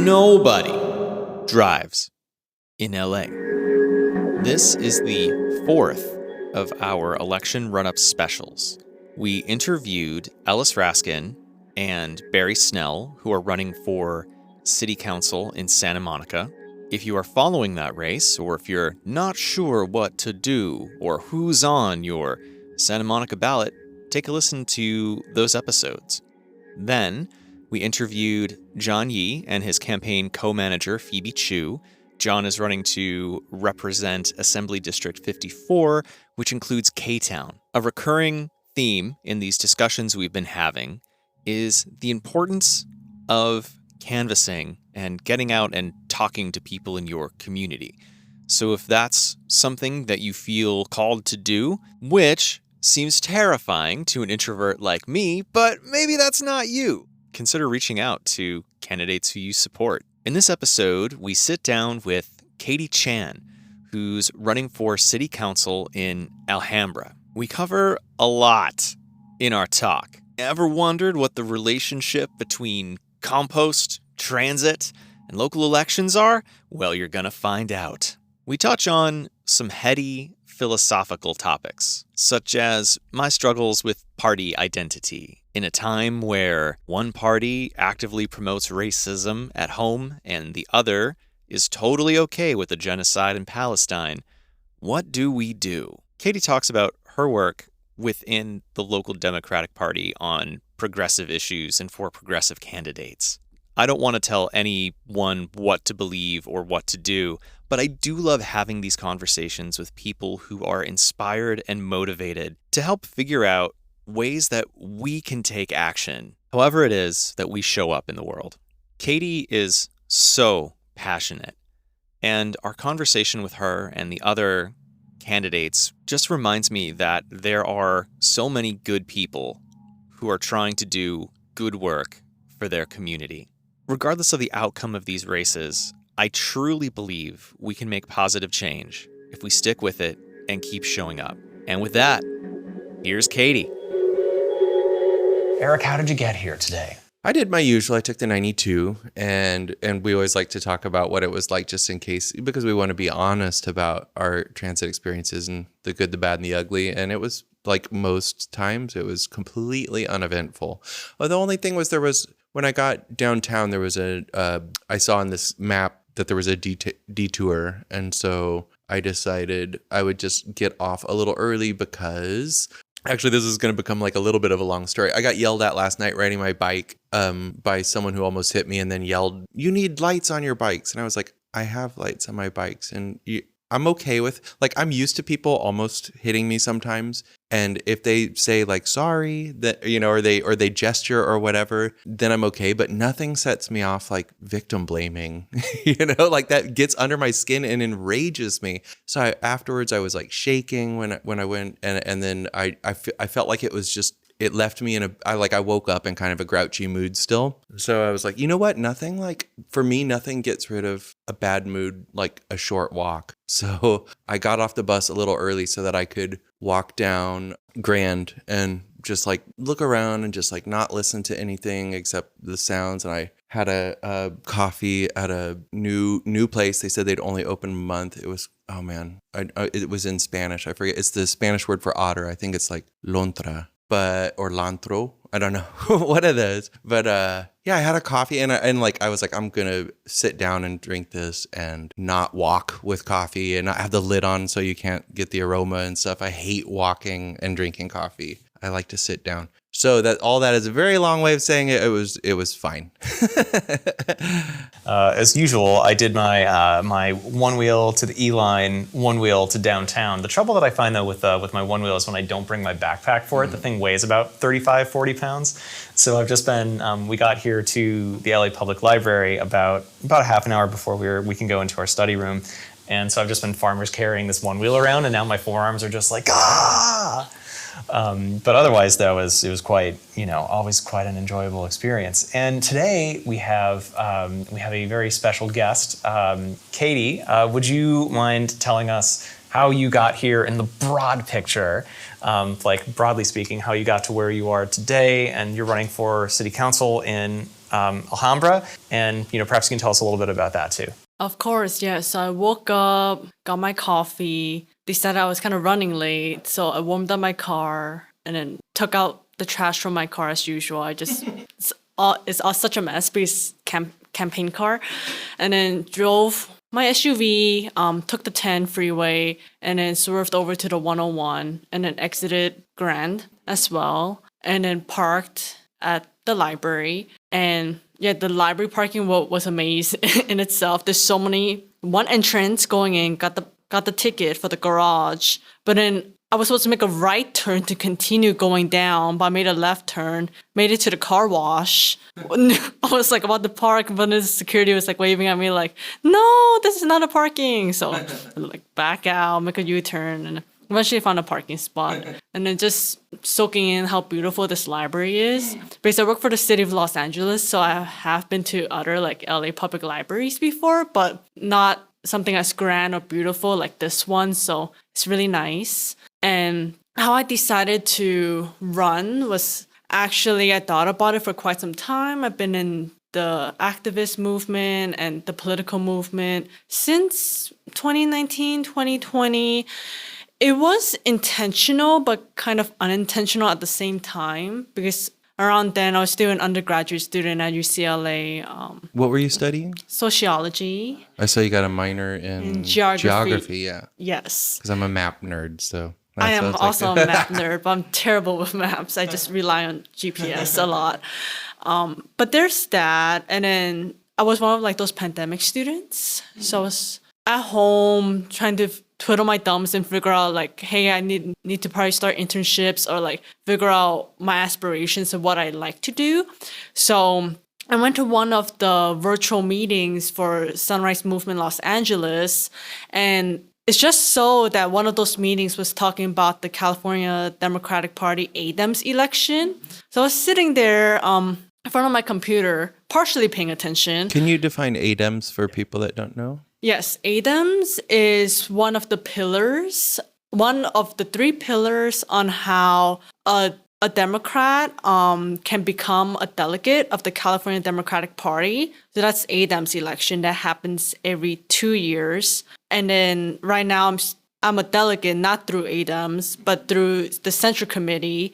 Nobody drives in LA. This is the fourth of our election run-up specials. We interviewed Ellis Raskin and Barry Snell, who are running for City Council in Santa Monica. If you are following that race, or if you're not sure what to do or who's on your Santa Monica ballot, take a listen to those episodes. Then we interviewed John Yee and his campaign co-manager, Phoebe Chu. John is running to represent Assembly District 54, which includes K-Town. A recurring theme in these discussions we've been having is the importance of canvassing and getting out and talking to people in your community. So if that's something that you feel called to do, which seems terrifying to an introvert like me, but maybe that's not you, consider reaching out to candidates who you support. In this episode, we sit down with Katie Chan, who's running for City Council in Alhambra. We cover a lot in our talk. Ever wondered what the relationship between compost, transit, and local elections are? Well, you're gonna find out. We touch on some heady philosophical topics, such as my struggles with party identity. In a time where one party actively promotes racism at home and the other is totally okay with the genocide in Palestine, what do we do? Katie talks about her work within the local Democratic Party on progressive issues and for progressive candidates. I don't want to tell anyone what to believe or what to do, but I do love having these conversations with people who are inspired and motivated to help figure out ways that we can take action, however it is that we show up in the world. Katie is so passionate, and our conversation with her and the other candidates just reminds me that there are so many good people who are trying to do good work for their community. Regardless of the outcome of these races, I truly believe we can make positive change if we stick with it and keep showing up. And with that, here's Katie. Eric, how did you get here today? I did my usual. I took the 92, and we always like to talk about what it was like just in case, because we want to be honest about our transit experiences and the good, the bad, and the ugly. And it was like most times, it was completely uneventful. Well, the only thing was when I got downtown, there was I saw on this map that there was a detour. And so I decided I would just get off a little early because actually, this is going to become like a little bit of a long story. I got yelled at last night riding my bike by someone who almost hit me and then yelled, "You need lights on your bikes." And I was like, I have lights on my bikes. And I'm okay with, like, I'm used to people almost hitting me sometimes. And if they say like, sorry, that, you know, or they gesture or whatever, then I'm okay. But nothing sets me off like victim blaming, you know, like that gets under my skin and enrages me. So afterwards I was like shaking when I went, and then I felt like it was just, it left me in I woke up in kind of a grouchy mood still. So I was like, you know what? Nothing gets rid of a bad mood like a short walk. So I got off the bus a little early so that I could walk down Grand and just like look around and just like not listen to anything except the sounds. And I had a coffee at a new place. They said they'd only open a month. It was, oh man, it was in Spanish. I forget. It's the Spanish word for otter. I think it's like lontra. Or lantro, I don't know what it is, but yeah, I had a coffee and I was like, I'm gonna sit down and drink this and not walk with coffee and not have the lid on so you can't get the aroma and stuff. I hate walking and drinking coffee. I like to sit down. So that all that is a very long way of saying it was fine. As usual, I did my my one wheel to the E-line, one wheel to downtown. The trouble that I find though with my one wheel is when I don't bring my backpack for it, the thing weighs about 35, 40 pounds. So I've just been, we got here to the LA Public Library about a half an hour before we can go into our study room. And so I've just been farmers carrying this one wheel around, and now my forearms are just like, ah! But otherwise, though, it was quite, always quite an enjoyable experience. And today we have a very special guest, Katie. Would you mind telling us how you got here in the broad picture, like broadly speaking, how you got to where you are today, and you're running for City Council in Alhambra, and perhaps you can tell us a little bit about that too. Of course, yes. So I woke up, got my coffee, decided I was kind of running late, so I warmed up my car and then took out the trash from my car as usual. It's all such a mess because campaign car, and then drove my SUV, took the 10 freeway, and then swerved over to the 101, and then exited Grand as well, and then parked at the library. And yeah, the library parking was amazing in itself. There's so many, one entrance going in, got the ticket for the garage, but then I was supposed to make a right turn to continue going down, but I made a left turn, made it to the car wash. I was like about to park, but the security was like waving at me like, no, this is not a parking. So I like back out, make a U-turn, and eventually found a parking spot. And then just soaking in how beautiful this library is. Because I work for the city of Los Angeles, so I have been to other like LA public libraries before, but not something as grand or beautiful like this one. So it's really nice. And how I decided to run was actually, I thought about it for quite some time. I've been in the activist movement and the political movement since 2019, 2020. It was intentional, but kind of unintentional at the same time, because around then I was still an undergraduate student at UCLA. What were you studying? Sociology. I saw you got a minor in geography. Yeah. Yes. Because I'm a map nerd, so. I am also a map nerd, but I'm terrible with maps. I just rely on GPS a lot. But there's that. And then I was one of like those pandemic students. So I was at home trying to twiddle my thumbs and figure out like, hey, I need to probably start internships or like figure out my aspirations of what I like to do. So I went to one of the virtual meetings for Sunrise Movement Los Angeles, and it's just so that one of those meetings was talking about the California Democratic Party ADAMS election. So I was sitting there in front of my computer, partially paying attention. Can you define ADAMS for people that don't know? Yes, ADAMS is one of the pillars, one of the 3 pillars on how a Democrat can become a delegate of the California Democratic Party. So that's ADAMS election that happens every 2 years. And then right now I'm a delegate, not through ADAMS, but through the Central Committee.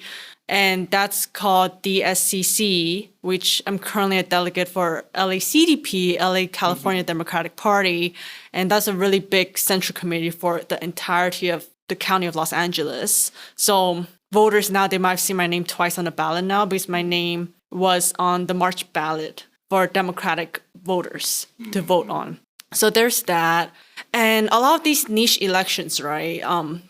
And that's called DSCC, which I'm currently a delegate for LACDP, LA California Democratic Party. And that's a really big Central Committee for the entirety of the county of Los Angeles. So voters now, they might have seen my name twice on the ballot now because my name was on the March ballot for Democratic voters to vote on. So there's that. And a lot of these niche elections, right,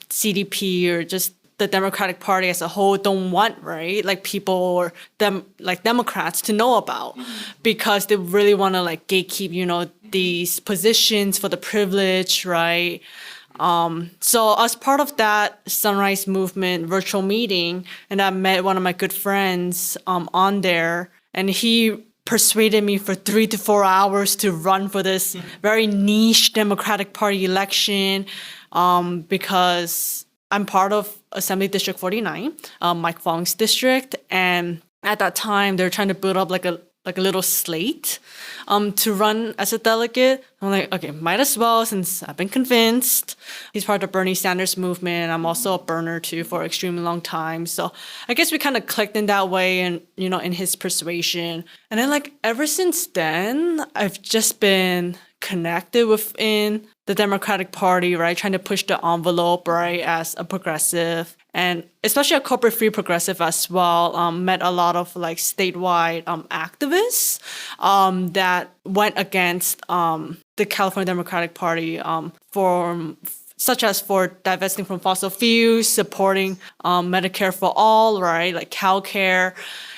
CDP or just the Democratic Party as a whole don't want, right, like people or them, like Democrats to know about, because they really want to like gatekeep, these positions for the privilege, right? So as part of that Sunrise Movement virtual meeting, and I met one of my good friends on there, and he persuaded me for 3 to 4 hours to run for this very niche Democratic Party election, because I'm part of Assembly District 49, Mike Fong's district, and at that time they're trying to build up like a little slate to run as a delegate. I'm like, okay, might as well, since I've been convinced. He's part of the Bernie Sanders movement. I'm also a burner too for an extremely long time. So I guess we kind of clicked in that way and, in his persuasion. And then like ever since then, I've just been connected within the Democratic Party, right? Trying to push the envelope, right, as a progressive, and especially a corporate-free progressive as well. Met a lot of like statewide activists that went against the California Democratic Party such as for divesting from fossil fuels, supporting Medicare for all, right, like CalCare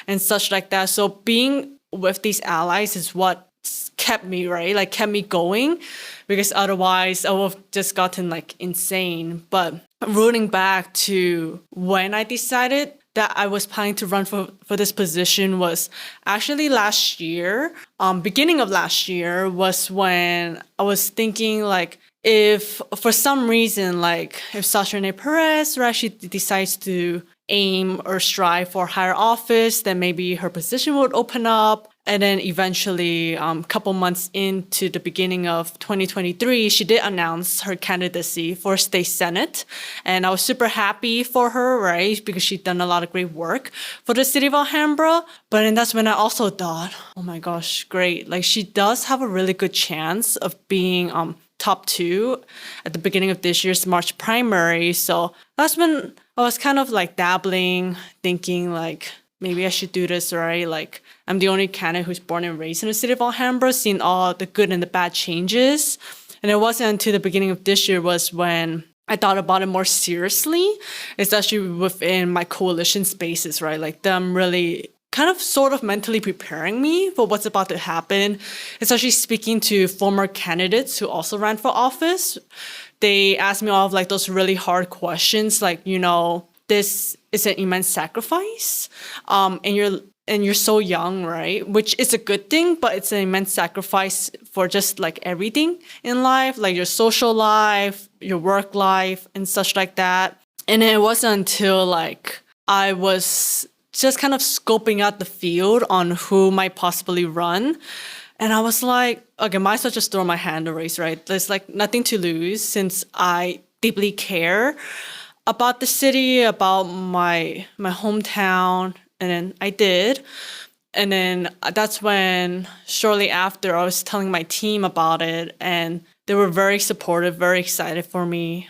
and such like that. So being with these allies is what kept me, right? Like kept me going, because otherwise I would have just gotten like insane. But rooting back to when I decided that I was planning to run for this position was actually last year. Beginning of last year was when I was thinking like, if for some reason, like if Sacha Renee Perez, right, she decides to aim or strive for higher office, then maybe her position would open up. And then eventually, a couple months into the beginning of 2023, she did announce her candidacy for state senate. And I was super happy for her, right? Because she'd done a lot of great work for the city of Alhambra. But then that's when I also thought, oh my gosh, great. Like she does have a really good chance of being top 2 at the beginning of this year's March primary. So that's when I was kind of like dabbling, thinking like, maybe I should do this, right? Like, I'm the only candidate who's born and raised in the city of Alhambra, seen all the good and the bad changes. And it wasn't until the beginning of this year was when I thought about it more seriously, especially within my coalition spaces, right? Like them really kind of sort of mentally preparing me for what's about to happen, especially speaking to former candidates who also ran for office. They asked me all of like those really hard questions, like, this is an immense sacrifice, and you're so young, right? Which is a good thing, but it's an immense sacrifice for just like everything in life, like your social life, your work life, and such like that. And it wasn't until like I was just kind of scoping out the field on who might possibly run. And I was like, okay, might as well just throw my hand in the race, right? There's like nothing to lose since I deeply care about the city, about my hometown. And then I did. And then that's when shortly after I was telling my team about it, and they were very supportive, very excited for me.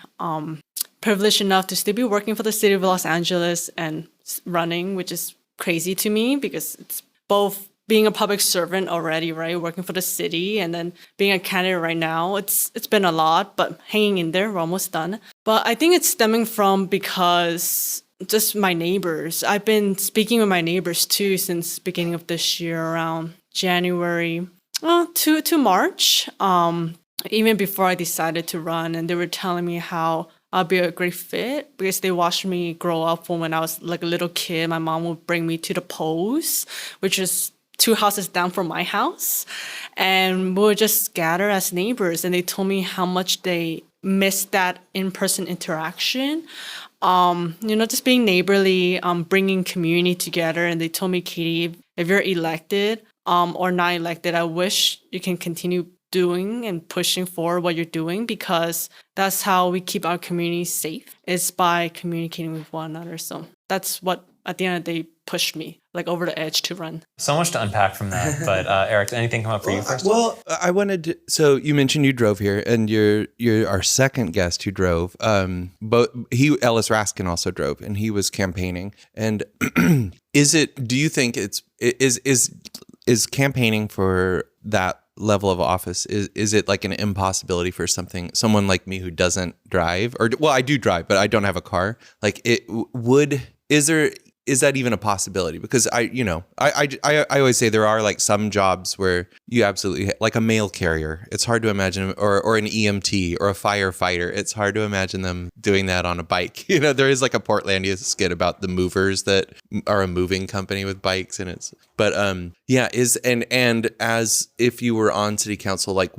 Privileged enough to still be working for the city of Los Angeles and running, which is crazy to me because it's both being a public servant already, right? Working for the city and then being a candidate right now. It's been a lot, but hanging in there, we're almost done. But I think it's stemming from because just my neighbors. I've been speaking with my neighbors too since beginning of this year around January to March, even before I decided to run. And they were telling me how I'll be a great fit because they watched me grow up from when I was like a little kid. My mom would bring me to the polls, which is 2 houses down from my house. And we would just gather as neighbors. And they told me how much they missed that in-person interaction. Just being neighborly, bringing community together. And they told me, Katie, if you're elected or not elected, I wish you can continue doing and pushing forward what you're doing because that's how we keep our community safe, is by communicating with one another. So that's what, at the end of the day, pushed me like over the edge to run. So much to unpack from that. But Eric, did anything come up for you first? Well, I wanted to, so you mentioned you drove here and you're our second guest who drove. But Ellis Raskin also drove and he was campaigning. And do you think is campaigning for that level of office, is it like an impossibility for someone like me who doesn't drive, or well, I do drive, but I don't have a car? Like is that even a possibility? Because I always say there are like some jobs where you absolutely, like a mail carrier, it's hard to imagine, or an EMT or a firefighter, it's hard to imagine them doing that on a bike. There is like a Portlandia skit about the movers that are a moving company with bikes, and and as if you were on city council, like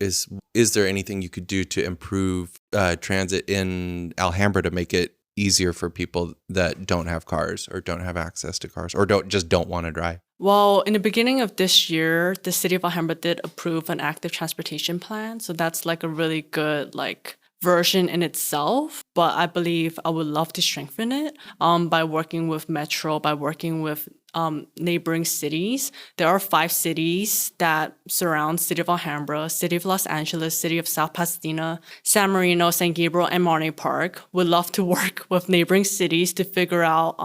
is there anything you could do to improve transit in Alhambra to make it easier for people that don't have cars or don't have access to cars or don't want to drive? Well, in the beginning of this year, the city of Alhambra did approve an active transportation plan. So that's like a really good version in itself. But I believe I would love to strengthen it by working with Metro, by working with neighboring cities. There are 5 cities that surround City of Alhambra: City of Los Angeles, City of South Pasadena, San Marino, San Gabriel, and Monterey Park. Would love to work with neighboring cities to figure out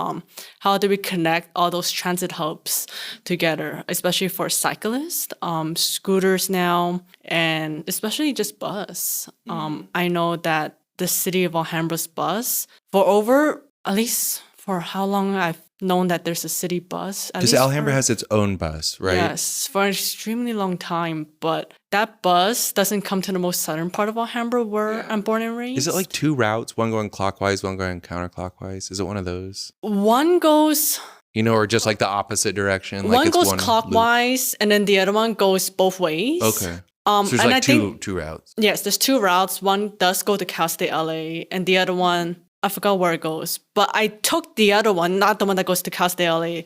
how do we connect all those transit hubs together, especially for cyclists, scooters now, and especially just bus. I know that the City of Alhambra's bus, at least for how long I've known that there's a city bus. Because Alhambra has its own bus, right? Yes, for an extremely long time. But that bus doesn't come to the most southern part of Alhambra where I'm born and raised. Is it like 2 routes, one going clockwise, one going counterclockwise? Is it one of those? One goes... or just like the opposite direction? One goes clockwise loop, and then the other one goes both ways. Okay. So there's like two routes. Yes, there's 2 routes. One does go to Cal State LA, and the other one, I forgot where it goes. But I took the other one, not the one that goes to Cal State LA,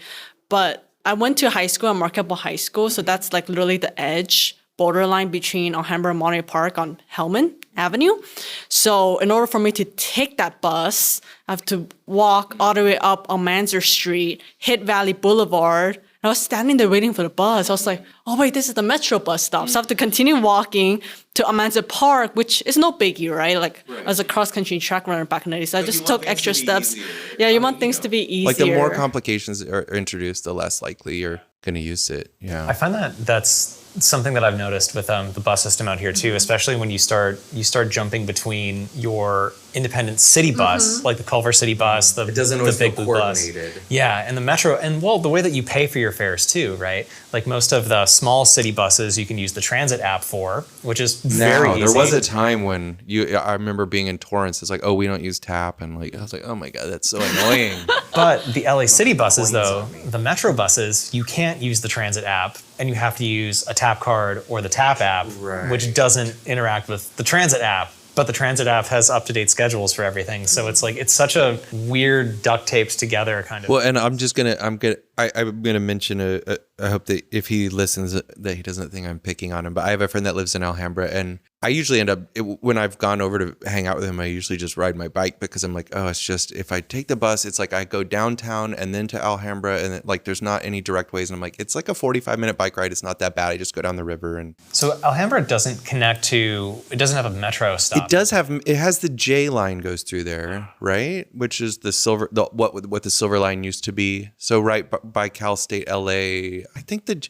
but I went to high school at Marquette High School, so that's like literally the edge borderline between Alhambra and Monterey Park on Hellman Avenue. So in order for me to take that bus, I have to walk all the way up on Manzer Street, hit Valley Boulevard. And I was standing there waiting for the bus. I was like, oh wait, this is the Metro bus stop. So I have to continue walking to Manzer Park, which is no biggie, right? Like as a cross-country track runner back in the 80s, I just took extra steps. Yeah, you want things to be easier. Like the more complications are introduced, the less likely you're going to use it. Yeah. I find that that's something that I've noticed with the bus system out here too, especially when you start jumping between your independent city bus, like the Culver City bus, the big blue bus. Yeah, and the Metro, and well, the way that you pay for your fares too, right? Like most of the small city buses, you can use the transit app for, which is very easy. There was a time when I remember being in Torrance. It's like, oh, we don't use TAP, and like I was like, oh my god, that's so annoying. But the LA City buses, though, the Metro buses, you can't use the transit app, and you have to use a tap card or the TAP app, which doesn't interact with the transit app. But the transit app has up-to-date schedules for everything, so it's like it's such a weird duct taped together kind of. Well, and I'm gonna mention I hope that if he listens that he doesn't think I'm picking on him, but I have a friend that lives in Alhambra, and I usually end up when I've gone over to hang out with him, I usually just ride my bike because I'm like, oh, it's just if I take the bus, it's like I go downtown and then to Alhambra, and like there's not any direct ways, and I'm like, it's like a 45-minute bike ride. It's not that bad. I just go down the river. And so Alhambra doesn't connect to. It doesn't have a metro stop. It has the J line goes through there, right? Which is what the Silver Line used to be. So right by Cal State LA, I think there's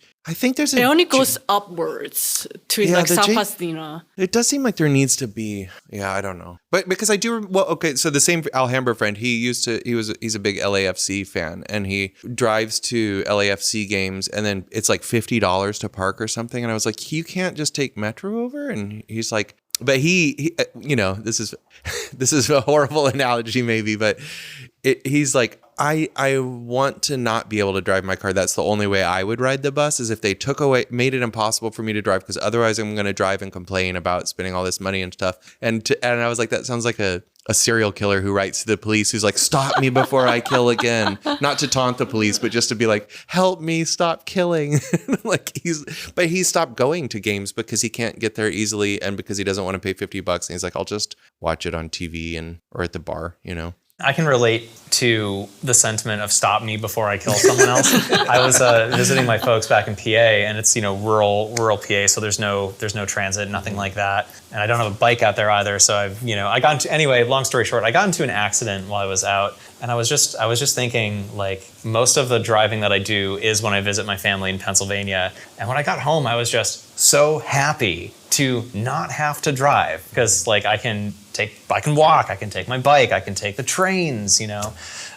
it only goes upwards to like South Pasadena. It does seem like there needs to be. Yeah, I don't know, but because I do. Well, okay. So the same Alhambra friend, he's a big LAFC fan, and he drives to LAFC games, and then it's like $50 to park or something. And I was like, you can't just take Metro over, and he's like. But he this is a horrible analogy maybe, but he's like, I want to not be able to drive my car. That's the only way I would ride the bus is if they made it impossible for me to drive, because otherwise I'm going to drive and complain about spending all this money and stuff. And I was like, that sounds like a serial killer who writes to the police who's like, stop me before I kill again. Not to taunt the police, but just to be like, help me stop killing. But he stopped going to games because he can't get there easily and because he doesn't want to pay $50. And he's like, I'll just watch it on TV or at the bar, I can relate to the sentiment of stop me before I kill someone else. I was visiting my folks back in PA, and it's rural PA, so there's no transit, nothing like that, and I don't have a bike out there either. So long story short, I got into an accident while I was out, and I was just thinking, like, most of the driving that I do is when I visit my family in Pennsylvania, and when I got home, I was just so happy to not have to drive because like I can walk, I can take my bike, I can take the trains,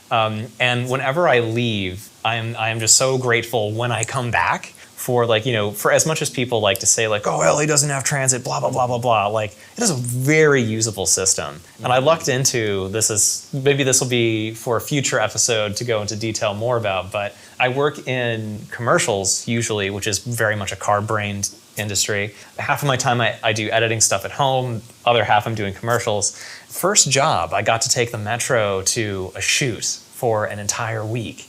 and whenever I leave, I am just so grateful when I come back for for as much as people like to say like, oh, LA doesn't have transit, blah, blah, blah, blah, blah. Like it is a very usable system. And I lucked into, maybe this will be for a future episode to go into detail more about, but I work in commercials usually, which is very much a car-brained industry. Half of my time I do editing stuff at home, other half I'm doing commercials. First job, I got to take the Metro to a shoot for an entire week.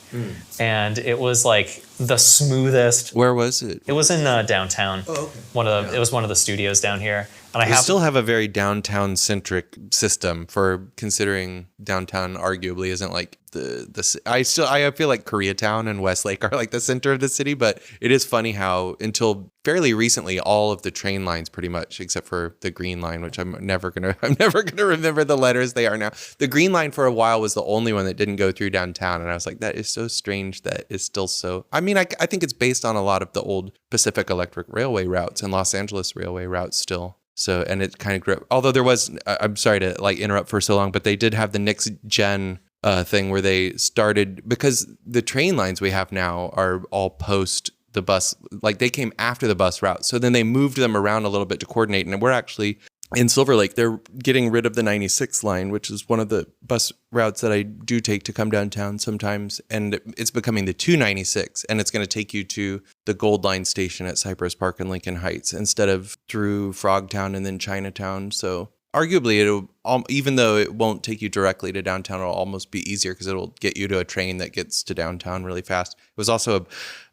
And it was like the smoothest. Where was it? It was in downtown. Oh, okay. It was one of the studios down here. And I still have a very downtown centric system for considering downtown arguably isn't like I feel like Koreatown and Westlake are like the center of the city, but it is funny how until fairly recently all of the train lines pretty much except for the Green Line, which I'm never gonna remember the letters they are now. The Green Line for a while was the only one that didn't go through downtown, and I was like, that is so strange that it's still so. I mean, I think it's based on a lot of the old Pacific Electric Railway routes and Los Angeles Railway routes still. So, and it kind of grew up, although there was, I'm sorry to like interrupt for so long, but they did have the next gen thing where they started, because the train lines we have now are all post the bus, like they came after the bus route. So then they moved them around a little bit to coordinate. And we're actually in Silver Lake, they're getting rid of the 96 line, which is one of the bus routes that I do take to come downtown sometimes. And it's becoming the 296. And it's going to take you to the Gold Line station at Cypress Park and Lincoln Heights instead of through Frogtown and then Chinatown. So arguably it'll, even though it won't take you directly to downtown, it'll almost be easier because it'll get you to a train that gets to downtown really fast. It was also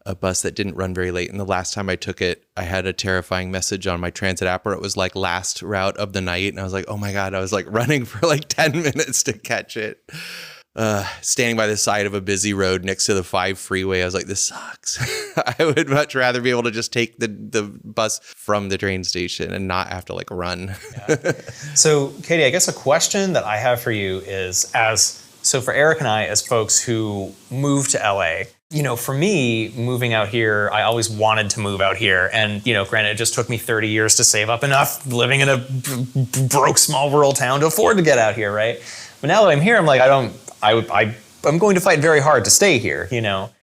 a bus that didn't run very late. And the last time I took it, I had a terrifying message on my transit app where it was like last route of the night. And I was like, oh my God, I was like running for like 10 minutes to catch it. Standing by the side of a busy road next to the 5 freeway. I was like, this sucks. I would much rather be able to just take the bus from the train station and not have to like run. Yeah. So Katie, I guess a question that I have for you is so for Eric and I, as folks who moved to LA, for me, moving out here, I always wanted to move out here. And, granted, it just took me 30 years to save up enough living in a broke small rural town to afford to get out here, right? But now that I'm here, I'm like, I'm going to fight very hard to stay here,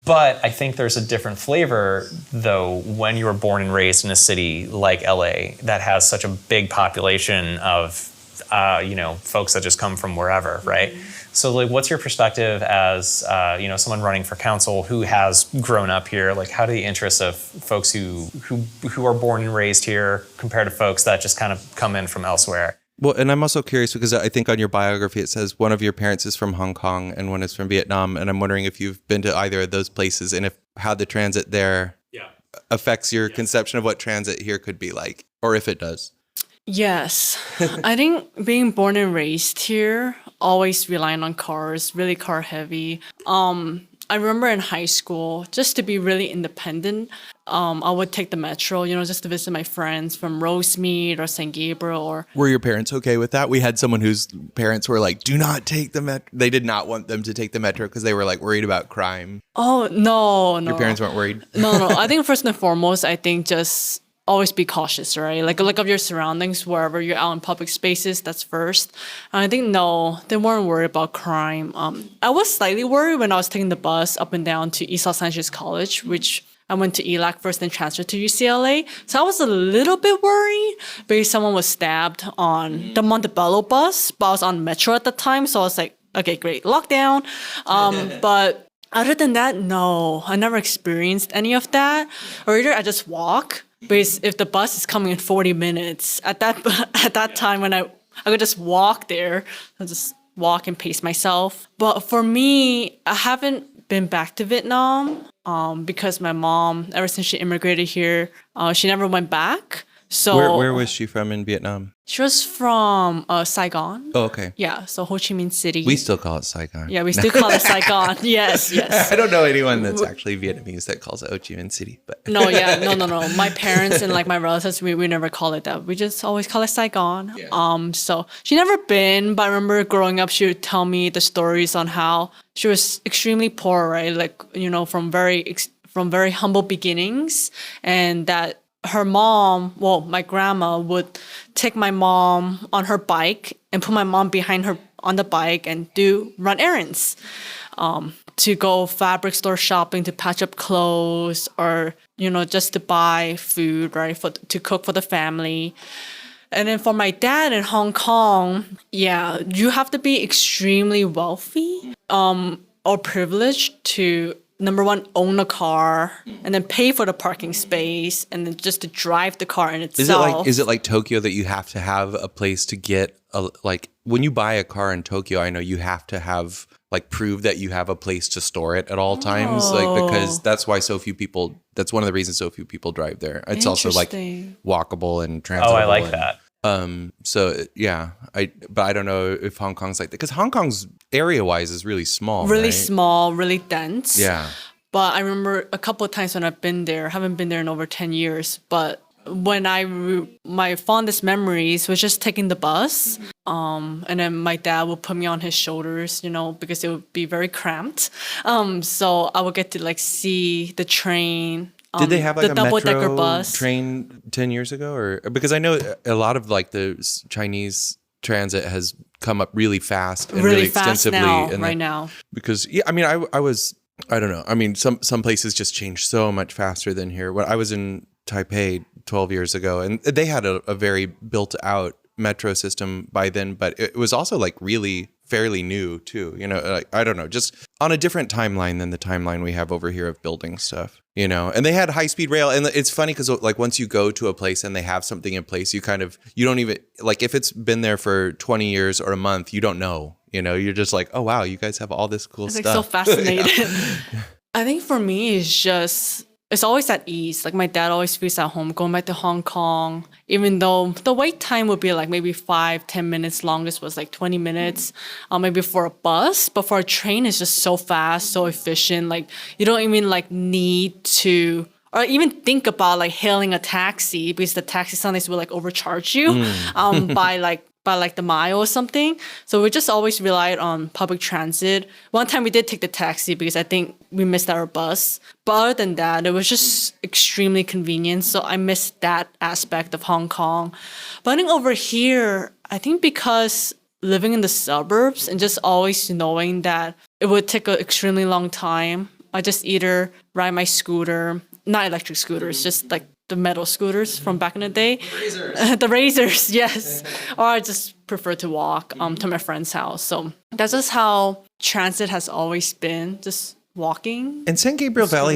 But I think there's a different flavor, though, when you were born and raised in a city like LA that has such a big population of, folks that just come from wherever, right? Mm-hmm. So, like, what's your perspective as, someone running for council who has grown up here? Like, how do the interests of folks who are born and raised here compare to folks that just kind of come in from elsewhere? Well, and I'm also curious because I think on your biography it says one of your parents is from Hong Kong and one is from Vietnam, and I'm wondering if you've been to either of those places and how the transit there affects your conception of what transit here could be like, or if it does. Yes. I think being born and raised here, always relying on cars, really car heavy. I remember in high school, just to be really independent, I would take the metro, just to visit my friends from Rosemead or San Gabriel. Or were your parents okay with that? We had someone whose parents were like, do not take the metro. They did not want them to take the metro because they were like worried about crime. Oh, no. Your parents weren't worried? No. I think first and foremost, I think just always be cautious, right? Like, look of your surroundings wherever you're out in public spaces. That's first. And I think, no, they weren't worried about crime. I was slightly worried when I was taking the bus up and down to East Los Angeles College, which I went to ELAC first and transferred to UCLA. So I was a little bit worried because someone was stabbed on the Montebello bus, but I was on Metro at the time. So I was like, okay, great, lockdown. But other than that, no, I never experienced any of that. Or either I just walk. Because if the bus is coming in 40 minutes, at that time when I could just walk there, I just walk and pace myself. But for me, I haven't been back to Vietnam because my mom, ever since she immigrated here, she never went back. So where was she from in Vietnam? She was from Saigon. Oh, okay. Yeah, so Ho Chi Minh City. We still call it Saigon. Yeah, we still call it Saigon. Yes. I don't know anyone that's actually Vietnamese that calls it Ho Chi Minh City. But No. My parents and like my relatives, we never call it that. We just always call it Saigon. Yeah. So she never been, but I remember growing up, she would tell me the stories on how she was extremely poor, right? Like, from very humble beginnings, and that her mom, my grandma would take my mom on her bike and put my mom behind her on the bike and run errands, to go fabric store shopping, to patch up clothes, or, just to buy food, right, to cook for the family. And then for my dad in Hong Kong, you have to be extremely wealthy, or privileged to, number one, own a car, and then pay for the parking space, and then just to drive the car in itself. Is it like Tokyo that you have to have a place to get when you buy a car in Tokyo? I know you have to have prove that you have a place to store it at all times, because that's why so few people. That's one of the reasons so few people drive there. It's also walkable and transitable. Oh, I like that. But I don't know if Hong Kong's like that, because Hong Kong's area-wise is really small. Really small, really dense. Yeah. But I remember a couple of times when I've been there, haven't been there in over 10 years, but when my fondest memories was just taking the bus, and then my dad would put me on his shoulders, because it would be very cramped. So I would get to see the train. Did they have the a double-decker metro bus train 10 years ago? Or because I know a lot of the Chinese transit has come up really fast and really extensively right now. Because I don't know. I mean, some places just change so much faster than here. When I was in Taipei 12 years ago, and they had a very built out metro system by then, but it was also really fairly new too. Like, I don't know, just on a different timeline than the timeline we have over here of building stuff. And they had high speed rail, and it's funny because like once you go to a place and they have something in place, you don't even like if it's been there for 20 years or a month, you don't know. You're just like, oh wow, you guys have all this cool stuff. It's like so fascinating. I think for me, it's always that ease. Like my dad always feels at home going back to Hong Kong, even though the wait time would be like maybe 5-10 minutes. Longest was like 20 minutes, maybe for a bus. But for a train, it's just so fast, so efficient. Like you don't even like need to or even think about like hailing a taxi because the taxi sometimes will like overcharge you by the mile or something. So we just always relied on public transit. One time we did take the taxi because I think we missed our bus. But other than that, it was just extremely convenient. So I missed that aspect of Hong Kong. But I think over here, I think because living in the suburbs and just always knowing that it would take an extremely long time, I just either ride my scooter, not electric scooters, just like the metal scooters from back in the day. The razors, yes. Or I just prefer to walk to my friend's house. So that's just how transit has always been, just walking. And San Gabriel Valley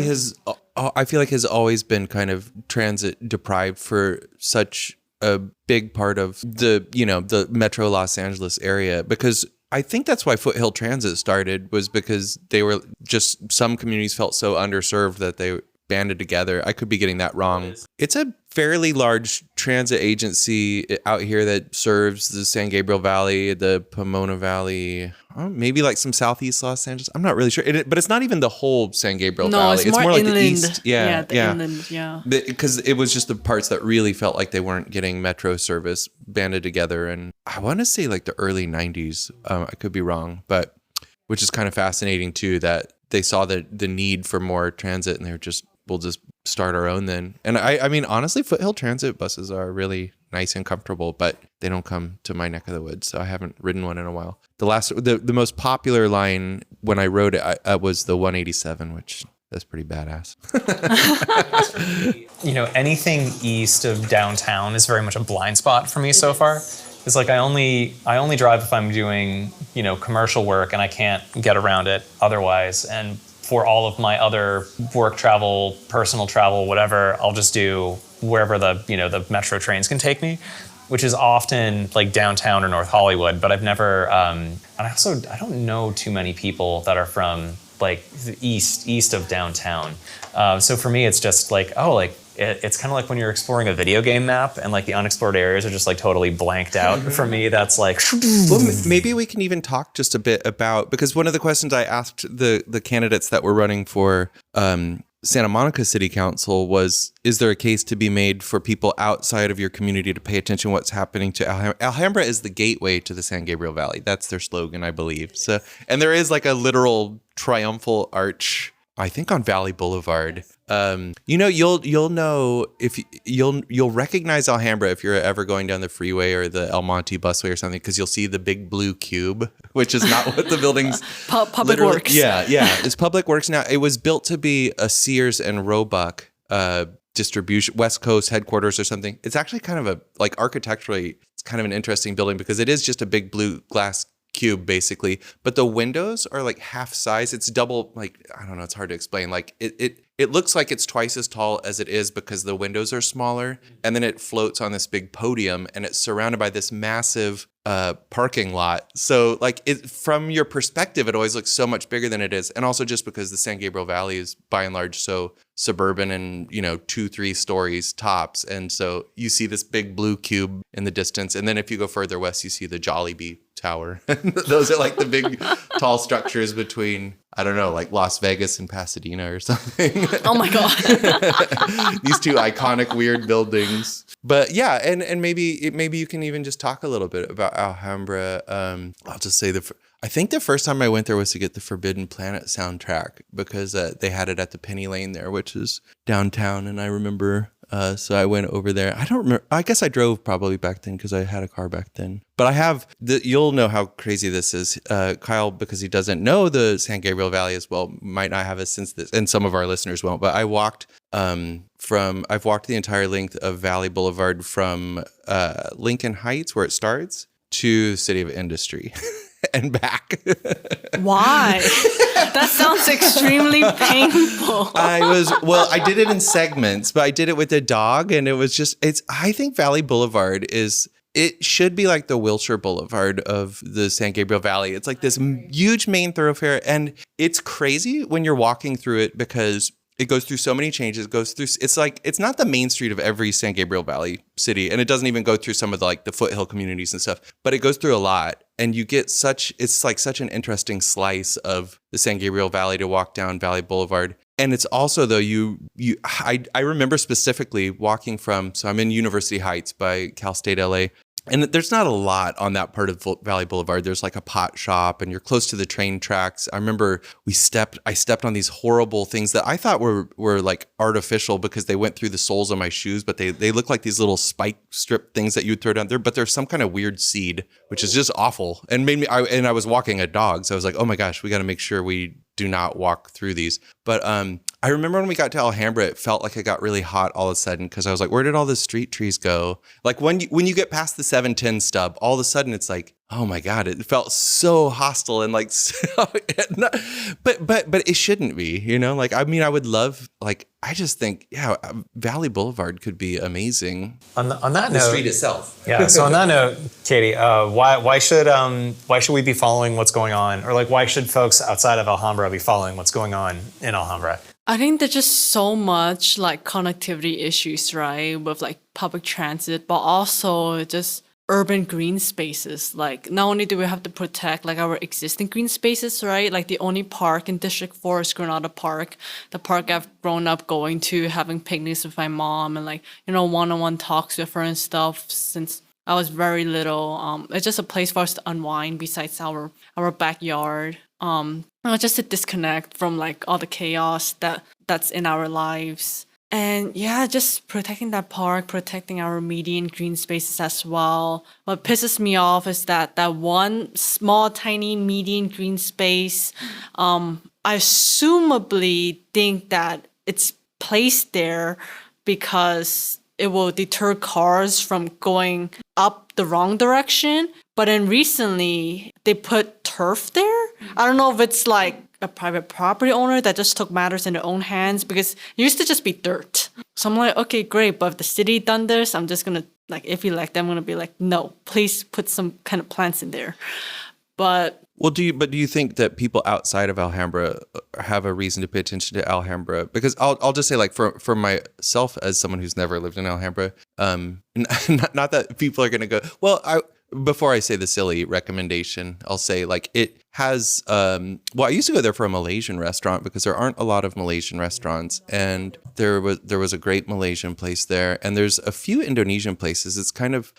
I feel like has always been kind of transit deprived for such a big part of the Metro Los Angeles area, because I think that's why Foothill Transit started, was because they were just, some communities felt so underserved that they banded together. I could be getting that wrong. It's a fairly large transit agency out here that serves the San Gabriel Valley, the Pomona Valley, maybe like some southeast Los Angeles. I'm not really sure. But it's not even the whole San Gabriel Valley. It's more like inland. the east. Yeah, inland, yeah. Because it was just the parts that really felt like they weren't getting metro service banded together. And I want to say like the early 90s. I could be wrong, but which is kind of fascinating too, that they saw the need for more transit and they were just, we'll just start our own then. And I mean, honestly, Foothill Transit buses are really nice and comfortable, but they don't come to my neck of the woods. So I haven't ridden one in a while. The most popular line when I rode it was the 187, which that's pretty badass. Anything east of downtown is very much a blind spot for me so far. It's like I only drive if I'm doing, commercial work and I can't get around it otherwise. And for all of my other work travel, personal travel, whatever, I'll just do wherever the metro trains can take me, which is often like downtown or North Hollywood. But I've never, and I don't know too many people that are from like the east of downtown. So for me, it's just like, it's kind of like when you're exploring a video game map and like the unexplored areas are just like totally blanked out. For me, that's like... Well, maybe we can even talk just a bit about, because one of the questions I asked the candidates that were running for Santa Monica City Council was, is there a case to be made for people outside of your community to pay attention to what's happening to Alhambra? Alhambra is the gateway to the San Gabriel Valley. That's their slogan, I believe. So, and there is like a literal triumphal arch, I think, on Valley Boulevard. You'll know if you'll recognize Alhambra if you're ever going down the freeway or the El Monte busway or something, because you'll see the big blue cube, which is not what the building's Public Works. Yeah, it's Public Works now. It was built to be a Sears and Roebuck distribution West Coast headquarters or something. It's actually kind of architecturally, it's kind of an interesting building because it is just a big blue glass cube basically, but the windows are like half size. It's double, like, I don't know, it's hard to explain. Like it looks like it's twice as tall as it is because the windows are smaller, and then it floats on this big podium and it's surrounded by this massive parking lot. So like from your perspective, it always looks so much bigger than it is. And also just because the San Gabriel Valley is by and large so suburban and 2-3 stories tops, and so you see this big blue cube in the distance, and then if you go further west you see the Jollibee Tower. Those are like the big tall structures between, I don't know, like Las Vegas and Pasadena or something. Oh my God. These two iconic weird buildings. But yeah, and maybe you can even just talk a little bit about Alhambra. I'll just say I think the first time I went there was to get the Forbidden Planet soundtrack, because they had it at the Penny Lane there, which is downtown, and I remember. So I went over there. I don't remember. I guess I drove probably back then because I had a car back then. But I have you'll know how crazy this is. Kyle, because he doesn't know the San Gabriel Valley as well, might not have it since this, and some of our listeners won't. But I walked I've walked the entire length of Valley Boulevard from Lincoln Heights, where it starts, to City of Industry. and back. Why? That sounds extremely painful. I did it in segments, but I did it with a dog, and it was just, I think Valley Boulevard it should be like the Wilshire Boulevard of the San Gabriel Valley. It's like this huge main thoroughfare, and it's crazy when you're walking through it because it goes through so many changes. It's not the main street of every San Gabriel Valley city, and it doesn't even go through some of the foothill communities and stuff, but it goes through a lot, and you get it's like such an interesting slice of the San Gabriel Valley to walk down Valley Boulevard. And it's also, though, I remember specifically walking so I'm in University Heights by Cal State LA. And there's not a lot on that part of Valley Boulevard. There's like a pot shop, and you're close to the train tracks. I remember I stepped on these horrible things that I thought were like artificial because they went through the soles of my shoes, but they look like these little spike strip things that you would throw down there. But there's some kind of weird seed, which is just awful. And I was walking a dog. So I was like, oh my gosh, we got to make sure we do not walk through these. But I remember when we got to Alhambra, it felt like it got really hot all of a sudden because I was like, where did all the street trees go? Like when you get past the 710 stub, all of a sudden it's like, oh my God, it felt so hostile and like, but it shouldn't be, you know? Like, I mean, I would love, like, I just think, yeah, Valley Boulevard could be amazing. On that the note, street itself. Yeah. So on that note, Katie, why should we be following what's going on, or like why should folks outside of Alhambra be following what's going on in Alhambra? I think there's just so much like connectivity issues, right, with like public transit, but also just urban green spaces. Like not only do we have to protect like our existing green spaces, right? Like the only park in District 4 is Granada Park, the park I've grown up going to, having picnics with my mom and like, you know, one-on-one talks with her and stuff since I was very little. It's just a place for us to unwind besides our backyard. Just to disconnect from like all the chaos that's in our lives. And yeah, just protecting that park, protecting our median green spaces as well. What pisses me off is that one small, tiny median green space, I assumably think that it's placed there because it will deter cars from going up the wrong direction. But then recently, they put turf there. I don't know if it's like a private property owner that just took matters in their own hands because it used to just be dirt. So I'm like, okay, great. But if the city done this, I'm just going to, like, if elect them, I'm going to be like, no, please put some kind of plants in there. But do you think that people outside of Alhambra have a reason to pay attention to Alhambra? Because I'll just say, like, for myself as someone who's never lived in Alhambra, not that people are going to go, well, before I say the silly recommendation, I'll say like it has, I used to go there for a Malaysian restaurant because there aren't a lot of Malaysian restaurants, and there was a great Malaysian place there, and there's a few Indonesian places. It's kind of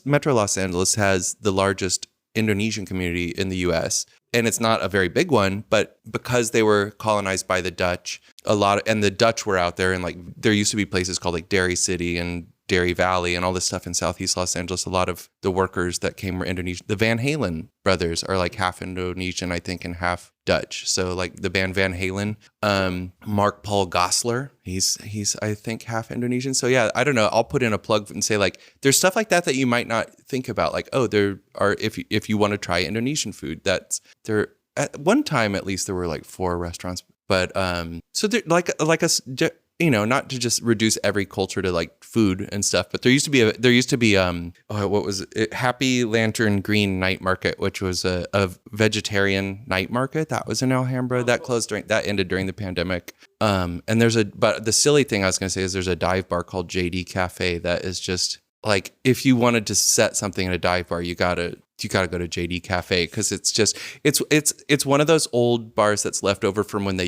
Metro Los Angeles has the largest Indonesian community in the US, and it's not a very big one, but because they were colonized by the Dutch, and the Dutch were out there, and like there used to be places called like Dairy City and Dairy Valley and all this stuff in Southeast Los Angeles. A lot of the workers that came were Indonesian. The Van Halen brothers are like half Indonesian, I think, and half Dutch. So like the band Van Halen, Mark Paul Gosselaar, he's I think half Indonesian. So yeah, I don't know. I'll put in a plug and say like there's stuff like that you might not think about. Like, oh, there are, if you want to try Indonesian food, that's there. At one time, at least, there were like 4 restaurants. But so there you know, not to just reduce every culture to like food and stuff, but there used to be what was it? Happy Lantern Green Night Market, which was a vegetarian night market that was in Alhambra that ended during the pandemic. And but the silly thing I was going to say is there's a dive bar called JD Cafe that is just like, if you wanted to set something in a dive bar, you gotta go to JD Cafe because it's one of those old bars that's left over from when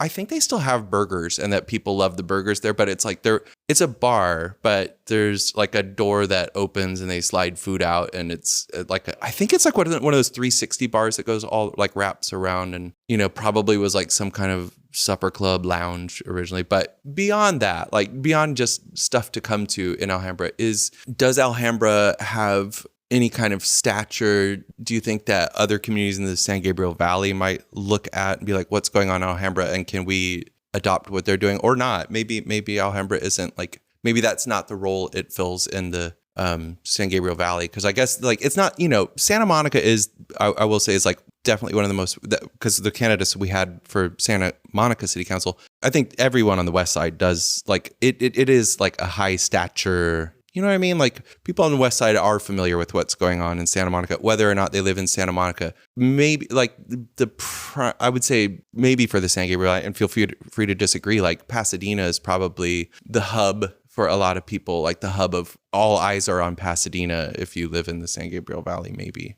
I think they still have burgers and that people love the burgers there, but it's like it's a bar, but there's like a door that opens and they slide food out, and it's like I think it's like one of those 360 bars that goes all like wraps around, and you know, probably was like some kind of supper club lounge originally. But beyond that, like beyond just stuff to come to in Alhambra, does Alhambra have any kind of stature? Do you think that other communities in the San Gabriel Valley might look at and be like, what's going on in Alhambra, and can we adopt what they're doing or not? Maybe Alhambra isn't like, maybe that's not the role it fills in the San Gabriel Valley, because I guess like it's not, Santa Monica is, I will say, is like definitely one of the most, because the candidates we had for Santa Monica City Council, I think everyone on the west side does like it is like a high stature. You know what I mean? Like people on the west side are familiar with what's going on in Santa Monica, whether or not they live in Santa Monica. Maybe like I would say maybe for the San Gabriel, and feel free to disagree. Like Pasadena is probably the hub for a lot of people, like the hub of all eyes are on Pasadena if you live in the San Gabriel Valley, maybe,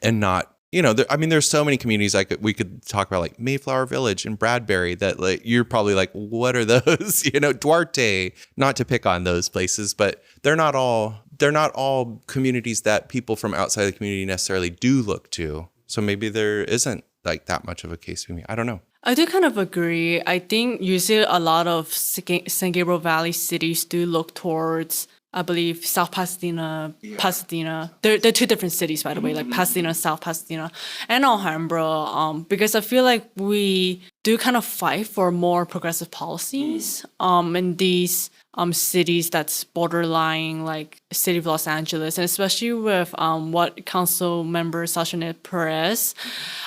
and not. There's so many communities we could talk about, like Mayflower Village and Bradbury, that like you're probably like, what are those? Duarte, not to pick on those places, but they're not all communities that people from outside the community necessarily do look to. So maybe there isn't like that much of a case for me. I don't know. I do kind of agree. I think usually a lot of San Gabriel Valley cities do look towards, I believe, South Pasadena, Pasadena. They're two different cities, by the way, like Pasadena, South Pasadena, and Alhambra, because I feel like we do kind of fight for more progressive policies in these cities that's borderline like city of Los Angeles, and especially with what council member Sasha Perez,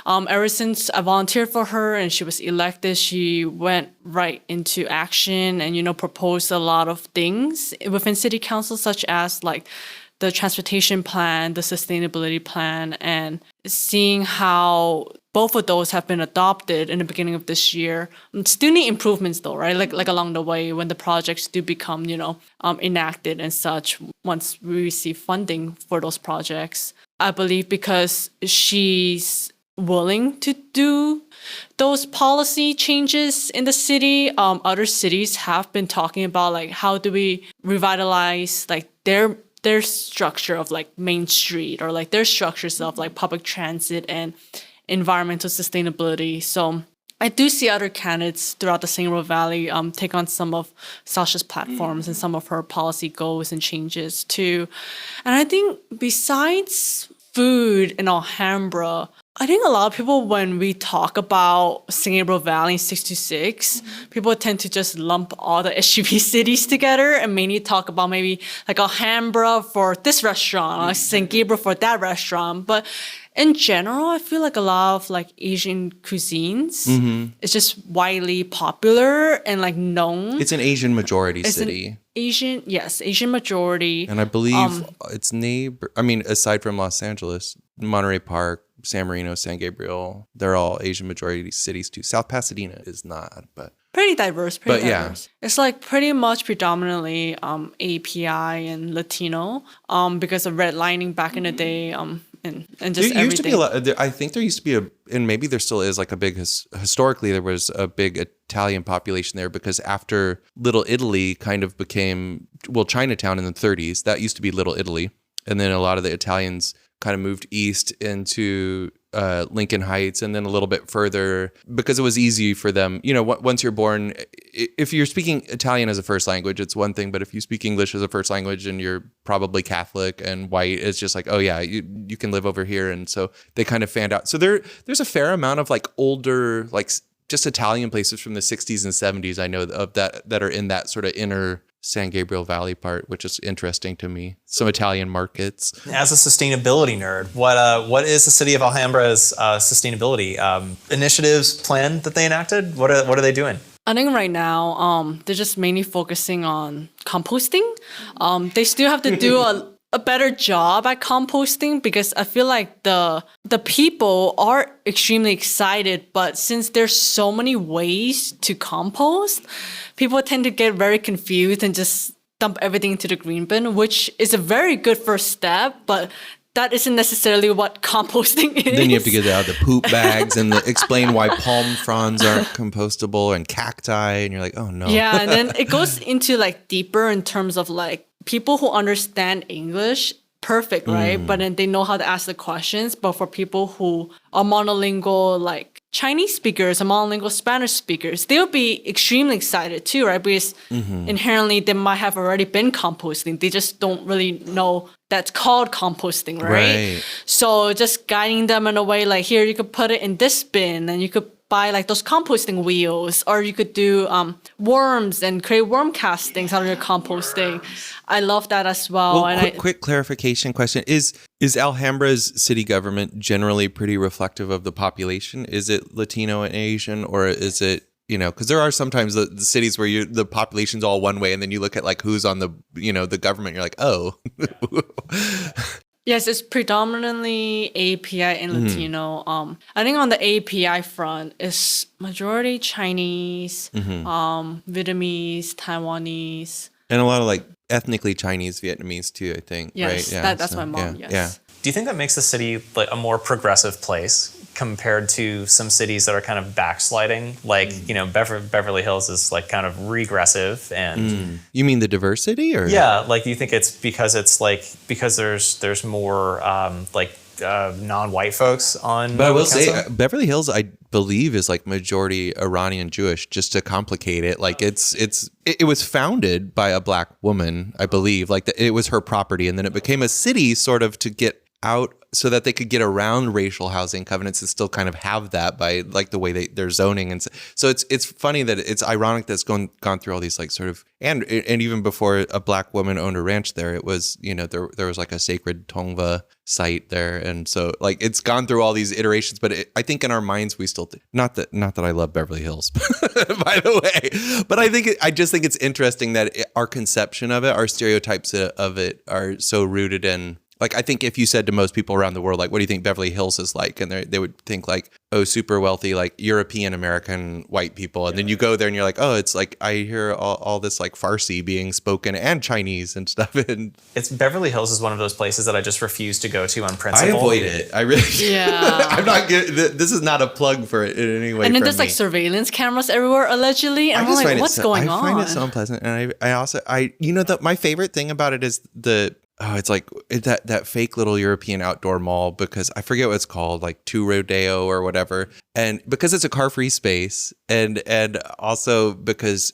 ever since I volunteered for her and she was elected, she went right into action and proposed a lot of things within city council, such as like the transportation plan, the sustainability plan, and seeing how both of those have been adopted in the beginning of this year. Still need improvements though, right? Like along the way when the projects do become, enacted and such once we receive funding for those projects. I believe because she's willing to do those policy changes in the city, other cities have been talking about like how do we revitalize like their structure of like Main Street, or like their structures of like public transit and environmental sustainability. So I do see other candidates throughout the San Gabriel Valley take on some of Sasha's platforms and some of her policy goals and changes too. And I think besides food in Alhambra, I think a lot of people, when we talk about San Gabriel Valley 626, people tend to just lump all the SGP cities together and mainly talk about maybe like Alhambra for this restaurant, or San Gabriel for that restaurant. But in general, I feel like a lot of like Asian cuisines is just widely popular and like known. It's an Asian majority city. Asian majority. And I believe its neighbor, aside from Los Angeles, Monterey Park, San Marino, San Gabriel, they're all Asian majority cities too. South Pasadena is not, but pretty diverse. Yeah. It's like pretty much predominantly API and Latino because of redlining back in the day and just there used to be everything. a lot. I think there used to be and maybe there still is like a big historically there was a big Italian population there, because after Little Italy kind of became Chinatown in the 30s, that used to be Little Italy, and then a lot of the Italians kind of moved east into Lincoln Heights, and then a little bit further because it was easy for them. Once you're born, if you're speaking Italian as a first language, it's one thing. But if you speak English as a first language and you're probably Catholic and white, it's just like, oh yeah, you can live over here. And so they kind of fanned out. So there's a fair amount of like older, like just Italian places from the 60s and 70s I know of that are in that sort of inner San Gabriel Valley part, which is interesting to me. Some Italian markets. As a sustainability nerd, what is the city of Alhambra's sustainability initiatives plan that they enacted? What are they doing? I think right now they're just mainly focusing on composting. They still have to do a better job at composting, because I feel like the people are extremely excited, but since there's so many ways to compost, people tend to get very confused and just dump everything into the green bin, which is a very good first step, but that isn't necessarily what composting is. Then you have to get out the poop bags and explain why palm fronds aren't compostable and cacti, and you're like, oh no. Yeah, and then it goes into like deeper in terms of like people who understand English, perfect, right? But then they know how to ask the questions. But for people who are monolingual, like Chinese speakers or monolingual Spanish speakers, they'll be extremely excited too, right? Because inherently they might have already been composting. They just don't really know that's called composting, right? So just guiding them in a way like, here, you could put it in this bin and you could buy like those composting wheels, or you could do worms and create worm castings out of your composting. I love that as well. Well, And quick clarification question. Is Alhambra's city government generally pretty reflective of the population? Is it Latino and Asian, or is it, because there are sometimes the cities where the population's all one way, and then you look at like who's on the, the government, you're like, oh. Yes, it's predominantly API and Latino. I think on the API front, it's majority Chinese, Vietnamese, Taiwanese. And a lot of like ethnically Chinese, Vietnamese too, I think. Yes, right? that's my mom, yes. Yeah. Do you think that makes the city like a more progressive place compared to some cities that are kind of backsliding? Like, Beverly Hills is like kind of regressive and You mean the diversity, or? yeah, like do you think it's because there's more non-white folks on But I will council? say, Beverly Hills, I believe, is like majority Iranian Jewish. Just to complicate it, like it was founded by a black woman, I believe. Like it was her property, and then it became a city sort of to get out so that they could get around racial housing covenants and still kind of have that by like the way they're zoning. And so it's funny that it's ironic that it's gone through all these like sort of, and even before a black woman owned a ranch there, it was, there was like a sacred Tongva site there. And so like it's gone through all these iterations, but I think in our minds, we still, not that I love Beverly Hills, by the way, but I just think it's interesting that our conception of it, our stereotypes of it are so rooted in, like, I think if you said to most people around the world, like, what do you think Beverly Hills is like? And they would think like, oh, super wealthy, like European American white people. And then you go there and you're like, oh, it's like, I hear all this like Farsi being spoken and Chinese and stuff. And It's Beverly Hills is one of those places that I just refuse to go to on principle. I avoid it. I really, Yeah. I'm not good. This is not a plug for it in any way. And then from there's like me. surveillance cameras everywhere, allegedly. And I'm just like, find it what's going on? I find it so unpleasant. And I also, my favorite thing about it is it's like that fake little European outdoor mall, because I forget what it's called, like Two Rodeo or whatever. And because it's a car-free space, and also because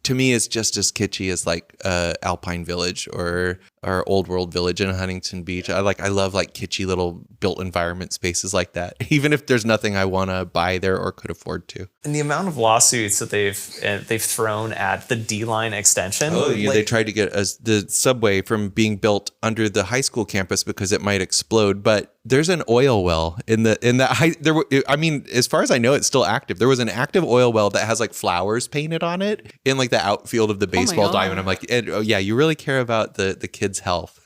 to me it's just as kitschy as like Alpine Village or Old World Village in Huntington Beach. I love like kitschy little built environment spaces like that, even if there's nothing I want to buy there or could afford to. And the amount of lawsuits that they've thrown at the D-line extension. Oh, yeah, they tried to get the subway from being built under the high school campus because it might explode. But there's an oil well in that high. I mean, as far as I know, it's still active. There was an active oil well that has like flowers painted on it in like the outfield of the baseball diamond. I'm like, yeah, you really care about the kids' health.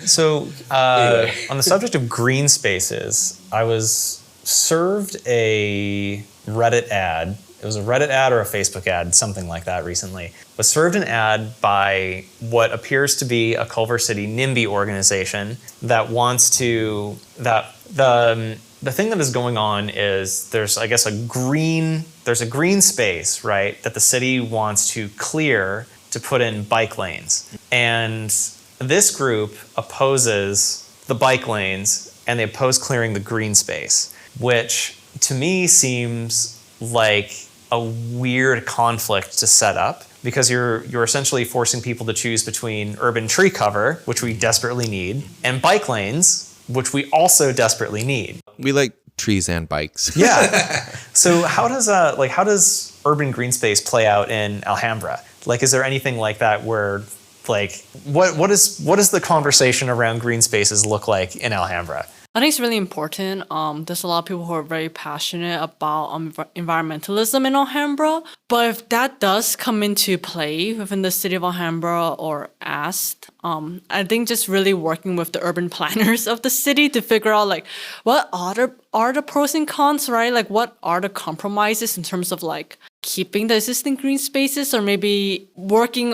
So on the subject of green spaces, I was served a Reddit ad. It was a Reddit ad or a Facebook ad, something like that recently. Was served an ad by what appears to be a Culver City NIMBY organization that wants to, the thing that is going on is there's, I guess, a green space, right, that the city wants to clear to put in bike lanes. And this group opposes the bike lanes and they oppose clearing the green space, which to me seems like a weird conflict to set up, because you're essentially forcing people to choose between urban tree cover, which we desperately need, and bike lanes, which we also desperately need. We like trees and bikes. Yeah. So how does urban green space play out in Alhambra? Like, is there anything like that where, like, what does the conversation around green spaces look like in Alhambra? I think it's really important. There's a lot of people who are very passionate about environmentalism in Alhambra. But if that does come into play within the city of Alhambra or asked, I think just really working with the urban planners of the city to figure out like what are the pros and cons, right? Like what are the compromises in terms of like keeping the existing green spaces, or maybe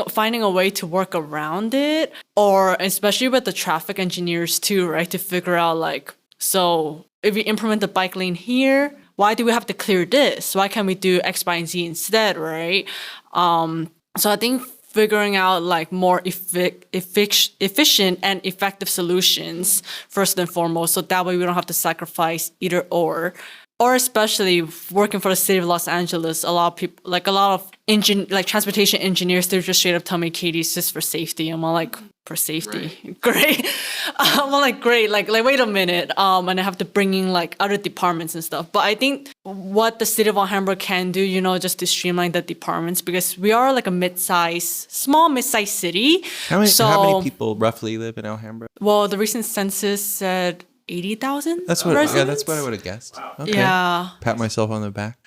finding a way to work around it, or especially with the traffic engineers too, right? To figure out like, so if we implement the bike lane here, why do we have to clear this? Why can't we do X, Y, and Z instead, right? So I think figuring out like more efficient and effective solutions first and foremost, so that way we don't have to sacrifice either or. or especially working for the city of Los Angeles, a lot of people, like a lot of transportation engineers, they're just straight up tell me, Katie, it's just for safety. I'm all like, for safety, right. Great. I'm all like, great. Like wait a minute. And I have to bring in like other departments and stuff. But I think what the city of Alhambra can do, just to streamline the departments, because we are like a small mid-size city. How many people roughly live in Alhambra? Well, the recent census said 80,000. That's what I would have guessed. Wow. Okay. Yeah. Pat myself on the back.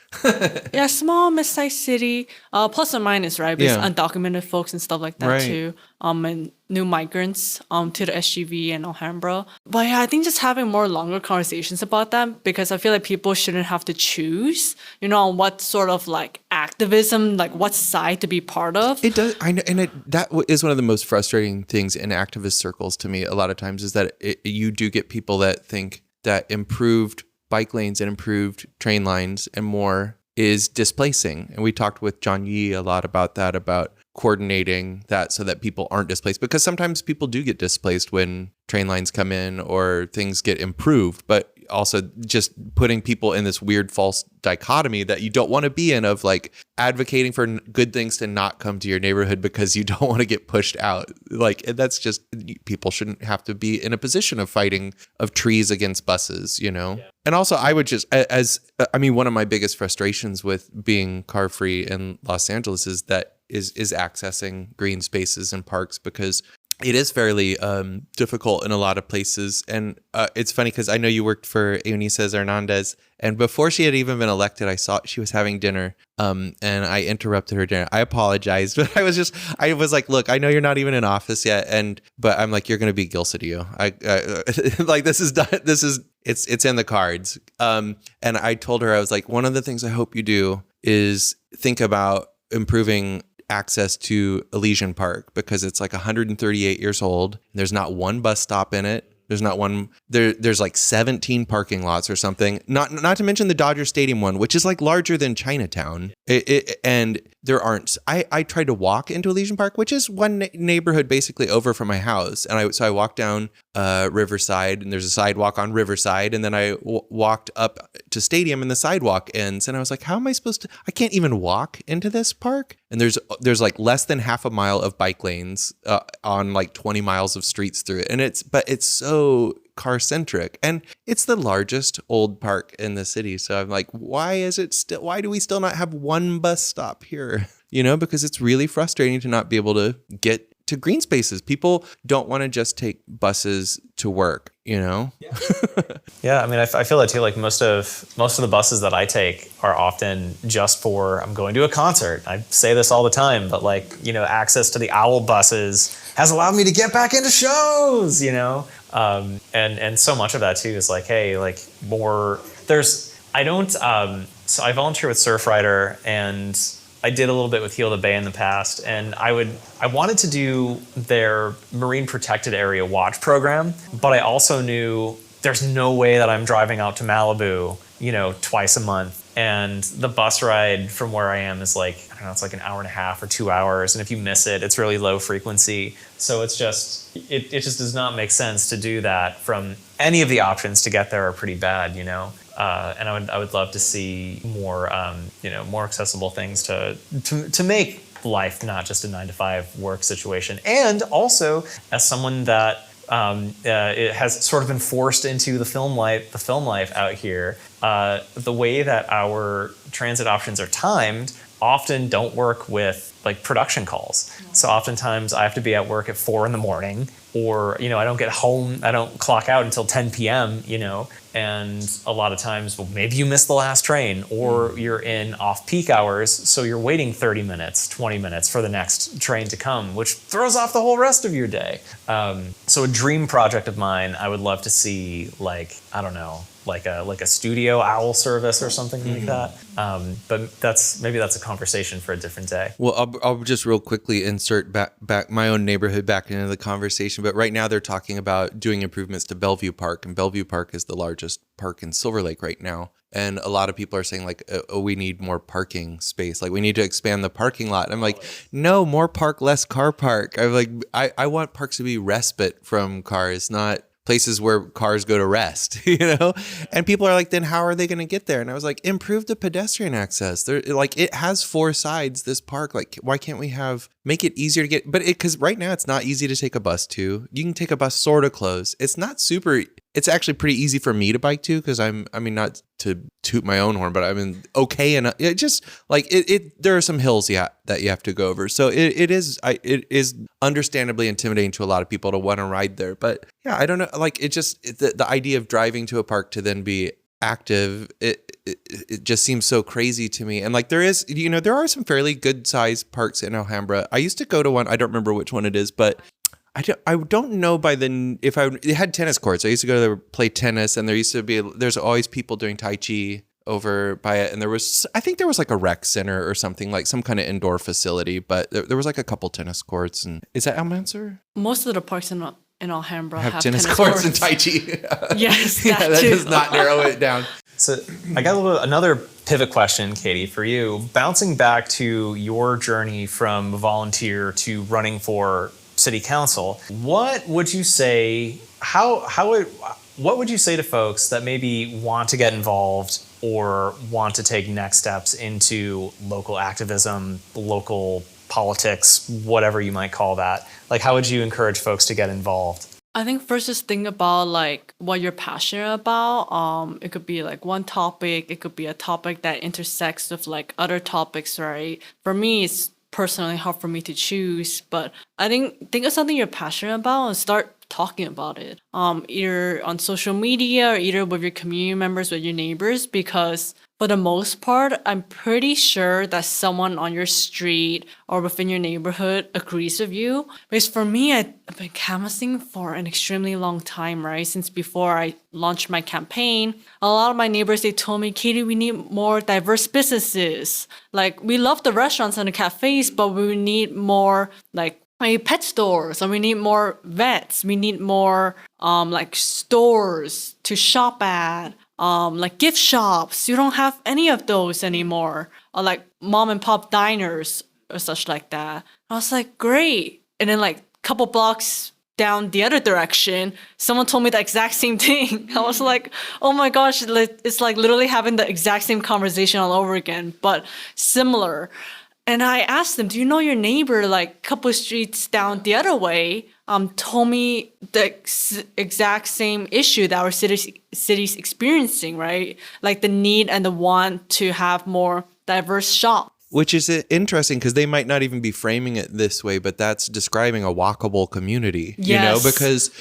Yeah, small mid-sized city, plus or minus, right? Because undocumented folks and stuff like that too. And new migrants to the SGV and Alhambra. But yeah, I think just having more longer conversations about that, because I feel like people shouldn't have to choose, on what sort of like activism, like what side to be part of. It does. I know, and that is one of the most frustrating things in activist circles to me a lot of times, is that you do get people that think that improved bike lanes and improved train lines and more is displacing. And we talked with John Yee a lot about that, about coordinating that so that people aren't displaced, because sometimes people do get displaced when train lines come in or things get improved, but also just putting people in this weird false dichotomy that you don't want to be in, of like advocating for good things to not come to your neighborhood because you don't want to get pushed out. Like, that's just, people shouldn't have to be in a position of fighting of trees against buses, Yeah. And also I would just, one of my biggest frustrations with being car free in Los Angeles is accessing green spaces and parks, because it is fairly difficult in a lot of places. And it's funny because I know you worked for Eunice Hernandez, and before she had even been elected, I saw she was having dinner, and I interrupted her dinner. I apologized, but I was like, look, I know you're not even in office yet, but I'm like, you're going to be Gil Cedillo. Like, this is done. It's in the cards. And I told her, I was like, one of the things I hope you do is think about improving access to Elysian Park, because it's like 138 years old. There's not one bus stop in it. There's not one. There's like 17 parking lots or something. Not to mention the Dodger Stadium one, which is like larger than Chinatown. And there aren't. I tried to walk into Elysian Park, which is one neighborhood basically over from my house. And I walked down Riverside, and there's a sidewalk on Riverside, and then I walked up to Stadium, and the sidewalk ends. And I was like, how am I supposed to? I can't even walk into this park. And there's like less than half a mile of bike lanes on like 20 miles of streets through it. And it's so car centric, and it's the largest old park in the city. So I'm like, why do we still not have one bus stop here? Because it's really frustrating to not be able to get to green spaces. People don't want to just take buses to work, Yeah. Yeah, I feel that too. Like most of the buses that I take are often just for, I'm going to a concert. I say this all the time, but access to the Owl buses has allowed me to get back into shows, and so much of that too is like, hey, like more. So I volunteer with Surfrider, and I did a little bit with Heal the Bay in the past, and I wanted to do their Marine Protected Area Watch program, but I also knew there's no way that I'm driving out to Malibu, twice a month. And the bus ride from where I am is like, I don't know, it's like an hour and a half or 2 hours. And if you miss it, it's really low frequency. So it's just, it just does not make sense to do that. From any of the options to get there are pretty bad, and I would love to see more, more accessible things to make life not just a 9-to-5 work situation. And also, as someone that it has sort of been forced into the film life out here, the way that our transit options are timed often don't work with like production calls. So oftentimes I have to be at work at 4 a.m, or I don't get home, I don't clock out until 10 p.m. And a lot of times, well, maybe you missed the last train, or you're in off-peak hours, so you're waiting 30 minutes, 20 minutes for the next train to come, which throws off the whole rest of your day. So a dream project of mine, I would love to see, like, I don't know, like a studio owl service or something like that. But that's a conversation for a different day. Well, I'll just real quickly insert back my own neighborhood back into the conversation. But right now they're talking about doing improvements to Bellevue Park, and Bellevue Park is the largest park in Silver Lake right now. And a lot of people are saying like, we need more parking space. Like we need to expand the parking lot. I'm like, no, more park, less car park. I'm like, I want parks to be respite from cars, not places where cars go to rest, you know? And people are like, then how are they going to get there? And I was like, improve the pedestrian access. There, like, it has 4 sides, this park. Like, why can't we make it easier to get, because right now it's not easy to take a bus to. You can take a bus sort of close. It's actually pretty easy for me to bike to, because not to toot my own horn, but okay. And it just like there are some hills that you have to go over. So it is understandably intimidating to a lot of people to want to ride there. But yeah, I don't know. Like the idea of driving to a park to then be active, it just seems so crazy to me. And like there are some fairly good sized parks in Alhambra. I used to go to one, I don't remember which one it is, but I don't know it had tennis courts. I used to go there play tennis, and there's always people doing Tai Chi over by it. And I think there was like a rec center or something, like some kind of indoor facility, but there was like a couple tennis courts. And is that Almanzor? Most of the parks in Alhambra have tennis courts and Tai Chi. Yes, that does not narrow it down. So I got another pivot question, Katie, for you. Bouncing back to your journey from volunteer to running for city council, what would you say to folks that maybe want to get involved or want to take next steps into local activism, local politics, whatever you might call that? Like, how would you encourage folks to get involved? I think first just think about like what you're passionate about. It could be like one topic. It could be a topic that intersects with like other topics, right? For me, it's personally hard for me to choose, but I think of something you're passionate about and start talking about it. Either on social media or either with your community members, with your neighbors, because for the most part, I'm pretty sure that someone on your street or within your neighborhood agrees with you. Because for me, I've been canvassing for an extremely long time, right? Since before I launched my campaign, a lot of my neighbors, they told me, Katie, we need more diverse businesses. Like, we love the restaurants and the cafes, but we need more like pet stores, or we need more vets. We need more like stores to shop at. Like gift shops, you don't have any of those anymore, or like mom and pop diners or such like that. I was like, great. And then like a couple blocks down the other direction, someone told me the exact same thing. I was like, oh my gosh, it's like literally having the exact same conversation all over again, but similar. And I asked them, do you know your neighbor, like a couple streets down the other way, told me the exact same issue that our city's experiencing, right? Like the need and the want to have more diverse shops. Which is interesting, because they might not even be framing it this way, but that's describing a walkable community, Yes. you know, because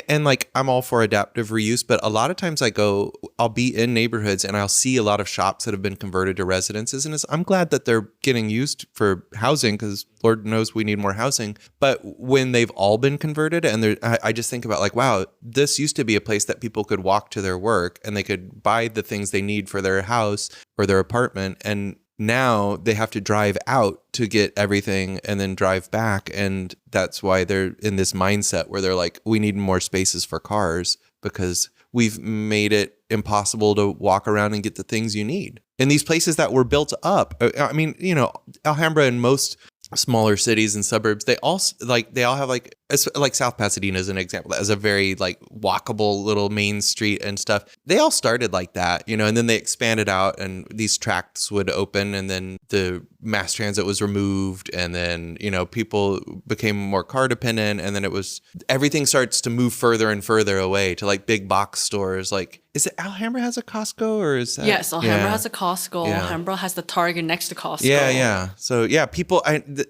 and like, I'm all for adaptive reuse, but a lot of times I'll be in neighborhoods and I'll see a lot of shops that have been converted to residences. And I'm glad that they're getting used for housing, because Lord knows we need more housing. But when they've all been converted, and I just think about like, wow, this used to be a place that people could walk to their work and they could buy the things they need for their house or their apartment. And now they have to drive out to get everything and then drive back. And that's why they're in this mindset where they're like, we need more spaces for cars, because we've made it impossible to walk around and get the things you need in these places that were built up. I mean, you know, Alhambra and most smaller cities and suburbs, they all have like South Pasadena is an example that has a very like walkable little main street and stuff. They all started like that, you know, and then they expanded out and these tracts would open, and then the mass transit was removed, and then, you know, people became more car dependent, and then everything starts to move further and further away to like big box stores. Like, is it Alhambra has a Costco, or is that? Yes, Alhambra has a Costco. Yeah. Alhambra has the Target next to Costco. Yeah. So yeah, people,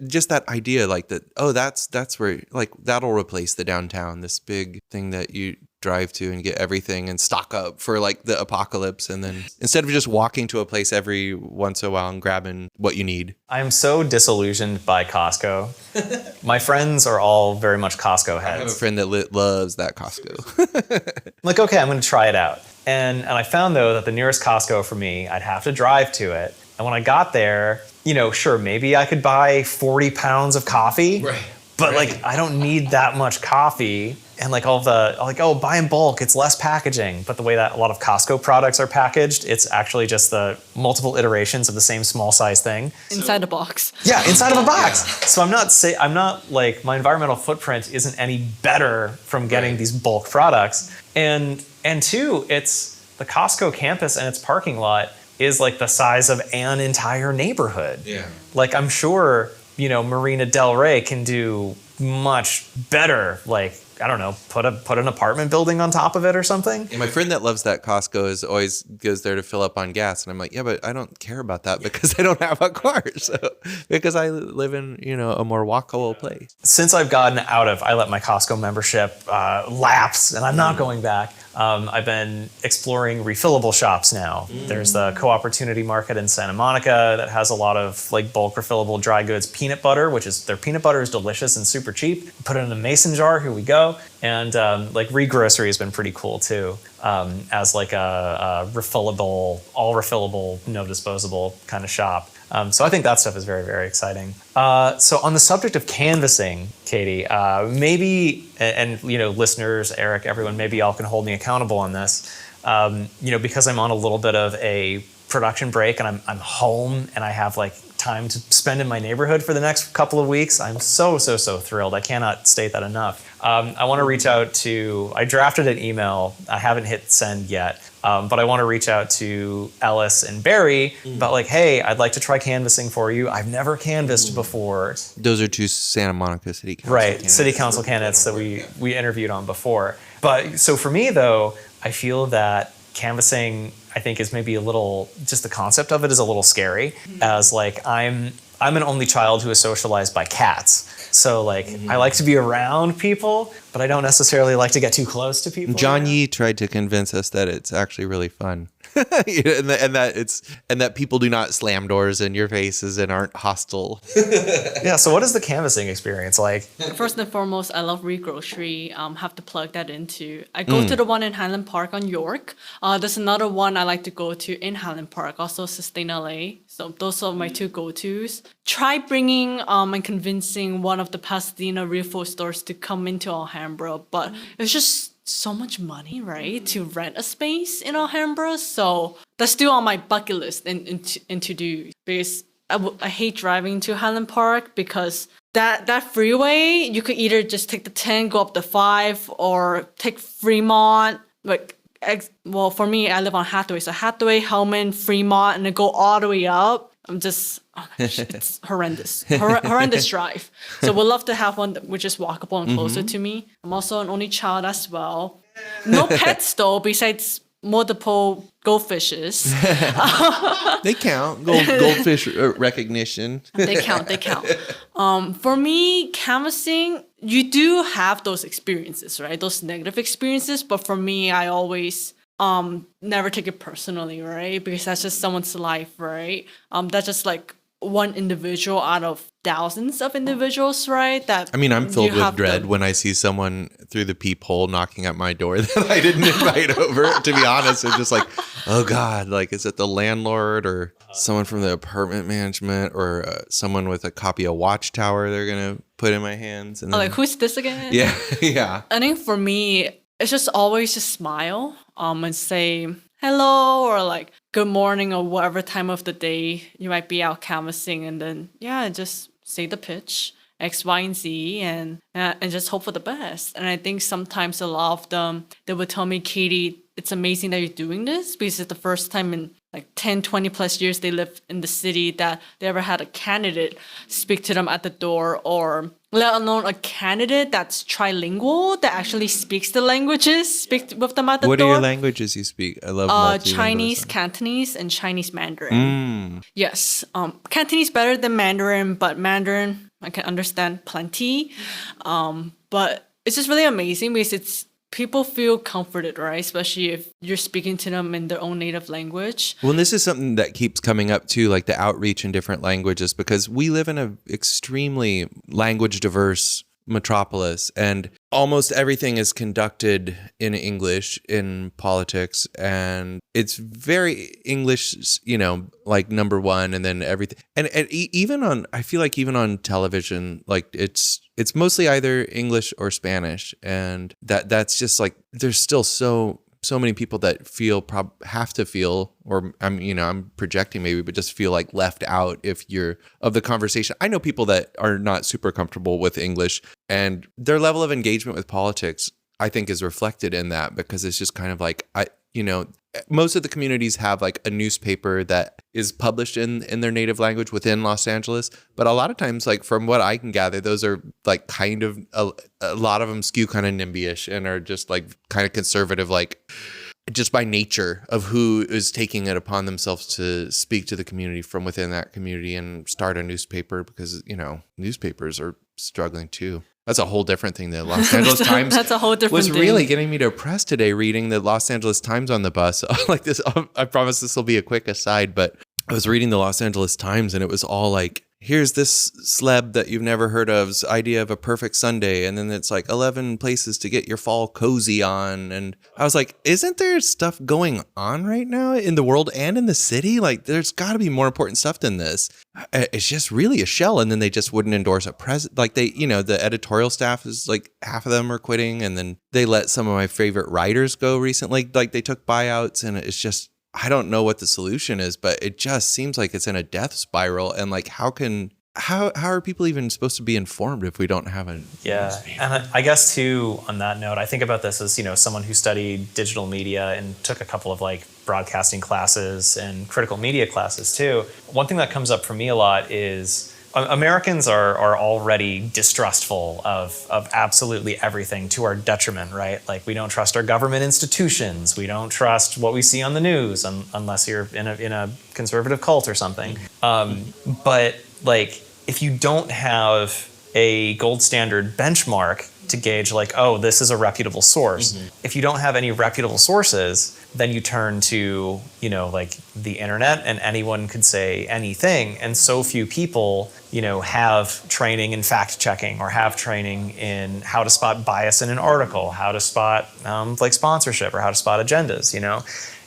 just that idea, like that. Oh, that's where, like, that'll replace the downtown. This big thing that you drive to and get everything and stock up for like the apocalypse, and then instead of just walking to a place every once in a while and grabbing what you need. I am so disillusioned by Costco. My friends are all very much Costco heads. I have a friend that loves that Costco. I'm like, okay, I'm going to try it out. And I found, though, that the nearest Costco for me, I'd have to drive to it. And when I got there, you know, sure, maybe I could buy 40 pounds of coffee. Right. But like, I don't need that much coffee, and like all the like, oh, buy in bulk, it's less packaging. But the way that a lot of Costco products are packaged, it's actually just the multiple iterations of the same small size thing Inside the box. Yeah, inside of a box. So I'm not like, my environmental footprint isn't any better from getting these bulk products. And two, it's the Costco campus and its parking lot is like the size of an entire neighborhood. Yeah. Like, I'm sure, Marina Del Rey can do much better, like, I don't know, put an apartment building on top of it or something. And my friend that loves that Costco always goes there to fill up on gas, and I'm like, yeah, but I don't care about that because I don't have a car. So because I live in a more walkable place. Since I've gotten I let my Costco membership lapse, and I'm not going back. I've been exploring refillable shops now. There's the Co-Opportunity Market in Santa Monica that has a lot of like bulk refillable dry goods peanut butter, their peanut butter is delicious and super cheap. Put it in a mason jar, here we go. And like Regrocery has been pretty cool too, as like a refillable, all refillable, no disposable kind of shop. So I think that stuff is very, very exciting. So on the subject of canvassing, Katie, maybe, and listeners, Eric, everyone, maybe y'all can hold me accountable on this. Because I'm on a little bit of a production break and I'm home and I have like time to spend in my neighborhood for the next couple of weeks. I'm so thrilled. I cannot state that enough. I want to reach out I drafted an email. I haven't hit send yet, but I want to reach out to Ellis and Barry about like, hey, I'd like to try canvassing for you. I've never canvassed before. Those are two Santa Monica City Council candidates. City Council candidates that we interviewed on before. But so for me though, I feel that canvassing, I think, is maybe a little, just the concept of it is a little scary, as like I'm an only child who is socialized by cats. So like I like to be around people, but I don't necessarily like to get too close to people. John Yee tried to convince us that it's actually really fun. and that people do not slam doors in your faces and aren't hostile. Yeah. So what is the canvassing experience like? First and foremost, I love Regrocery. Have to plug that into. I go to the one in Highland Park on York. There's another one I like to go to in Highland Park, also Sustain LA. So those are my two go-tos. Try bringing and convincing one of the Pasadena refill stores to come into Alhambra, but it's just so much money, right, to rent a space in Alhambra. So that's still on my bucket list and to do, because I hate driving to Highland Park, because that freeway, you could either just take the 10, go up the 5, or take Fremont. Like, well, for me, I live on Hathaway, so Hathaway, Hellman, Fremont, and then go all the way up. It's horrendous. Horrendous drive. So we'd love to have one which is walkable and closer to me. I'm also an only child as well. No pets though, besides multiple goldfishes. They count. Goldfish recognition. They count. For me, canvassing, you do have those experiences, right? Those negative experiences. But for me, I always never take it personally, right? Because that's just someone's life, right? That's just like one individual out of thousands of individuals, right? That I'm filled with dread when I see someone through the peephole knocking at my door that I didn't invite over. To be honest, it's just like, oh God, like, is it the landlord or someone from the apartment management or someone with a copy of Watchtower they're gonna put in my hands? And then, like, who's this again? Yeah. I think for me, it's just always just smile and say hello or like good morning or whatever time of the day you might be out canvassing, and then just say the pitch X, Y, and Z and just hope for the best. And I think sometimes a lot of them, they would tell me, Katie, it's amazing that you're doing this, because it's the first time in like 10, 20 plus years they live in the city that they ever had a candidate speak to them at the door, or let alone a candidate that's trilingual, that actually speaks the languages, speak with them at the door. What are your languages you speak? I love Chinese, Cantonese, and Chinese Mandarin. Yes. Cantonese better than Mandarin, but Mandarin I can understand plenty. But it's just really amazing, because people feel comforted, right? Especially if you're speaking to them in their own native language. Well, and this is something that keeps coming up too, like the outreach in different languages, because we live in an extremely language diverse metropolis, and almost everything is conducted in English in politics, and it's very English, like number one, and then everything. And even on, I feel like even on television, like it's mostly either English or Spanish, and that's just like there's still so many people that have to feel, or I'm projecting maybe, but just feel like left out if you're of the conversation. I know people that are not super comfortable with English, and their level of engagement with politics, I think, is reflected in that, because it's just kind of like, most of the communities have like a newspaper that is published in their native language within Los Angeles. But a lot of times, like from what I can gather, those are like kind of a lot of them skew kind of NIMBY-ish and are just like kind of conservative, like just by nature of who is taking it upon themselves to speak to the community from within that community and start a newspaper, because, newspapers are struggling too. That's a whole different thing. The Los Angeles Times That's a whole different was thing. really getting me depressed today reading the Los Angeles Times on the bus. Like this, I promise this will be a quick aside, but I was reading the Los Angeles Times and it was all like, here's this celeb that you've never heard of's idea of a perfect Sunday. And then it's like 11 places to get your fall cozy on. And I was like, isn't there stuff going on right now in the world and in the city? Like there's got to be more important stuff than this. It's just really a shell. And then they just wouldn't endorse a president. Like they, the editorial staff is like half of them are quitting. And then they let some of my favorite writers go recently. Like they took buyouts, and it's just, I don't know what the solution is, but it just seems like it's in a death spiral. And like, how are people even supposed to be informed if we don't have a newspaper? And I guess too, on that note, I think about this as, someone who studied digital media and took a couple of like broadcasting classes and critical media classes too. One thing that comes up for me a lot is Americans are already distrustful of absolutely everything to our detriment, right? Like we don't trust our government institutions. We don't trust what we see on the news unless you're in a conservative cult or something. But like if you don't have a gold standard benchmark to gauge like, oh, this is a reputable source. If you don't have any reputable sources, then you turn to, like the internet, and anyone could say anything. And so few people, have training in fact checking, or have training in how to spot bias in an article, how to spot like sponsorship, or how to spot agendas,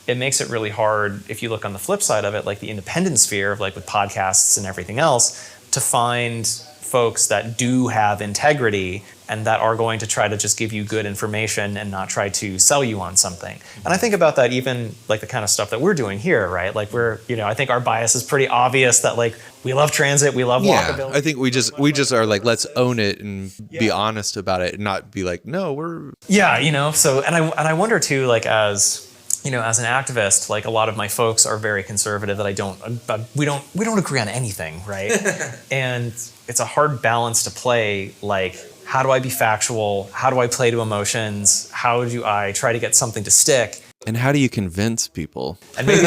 It makes it really hard, if you look on the flip side of it, like the independent sphere of like with podcasts and everything else, to find folks that do have integrity and that are going to try to just give you good information and not try to sell you on something. And I think about that even like the kind of stuff that we're doing here, right? Like we're, I think our bias is pretty obvious that like we love transit, we love walkability. I think we just are like, let's own it and be honest about it and not be like, no, we're... Yeah, so, and I wonder too, like as an activist, like a lot of my folks are very conservative that we don't agree on anything, right? And it's a hard balance to play, like, how do I be factual? How do I play to emotions? How do I try to get something to stick? And how do you convince people? And maybe,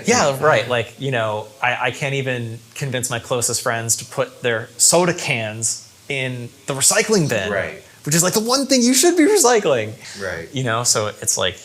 yeah, right. Like, I can't even convince my closest friends to put their soda cans in the recycling bin, right? Which is like the one thing you should be recycling, right? So it's like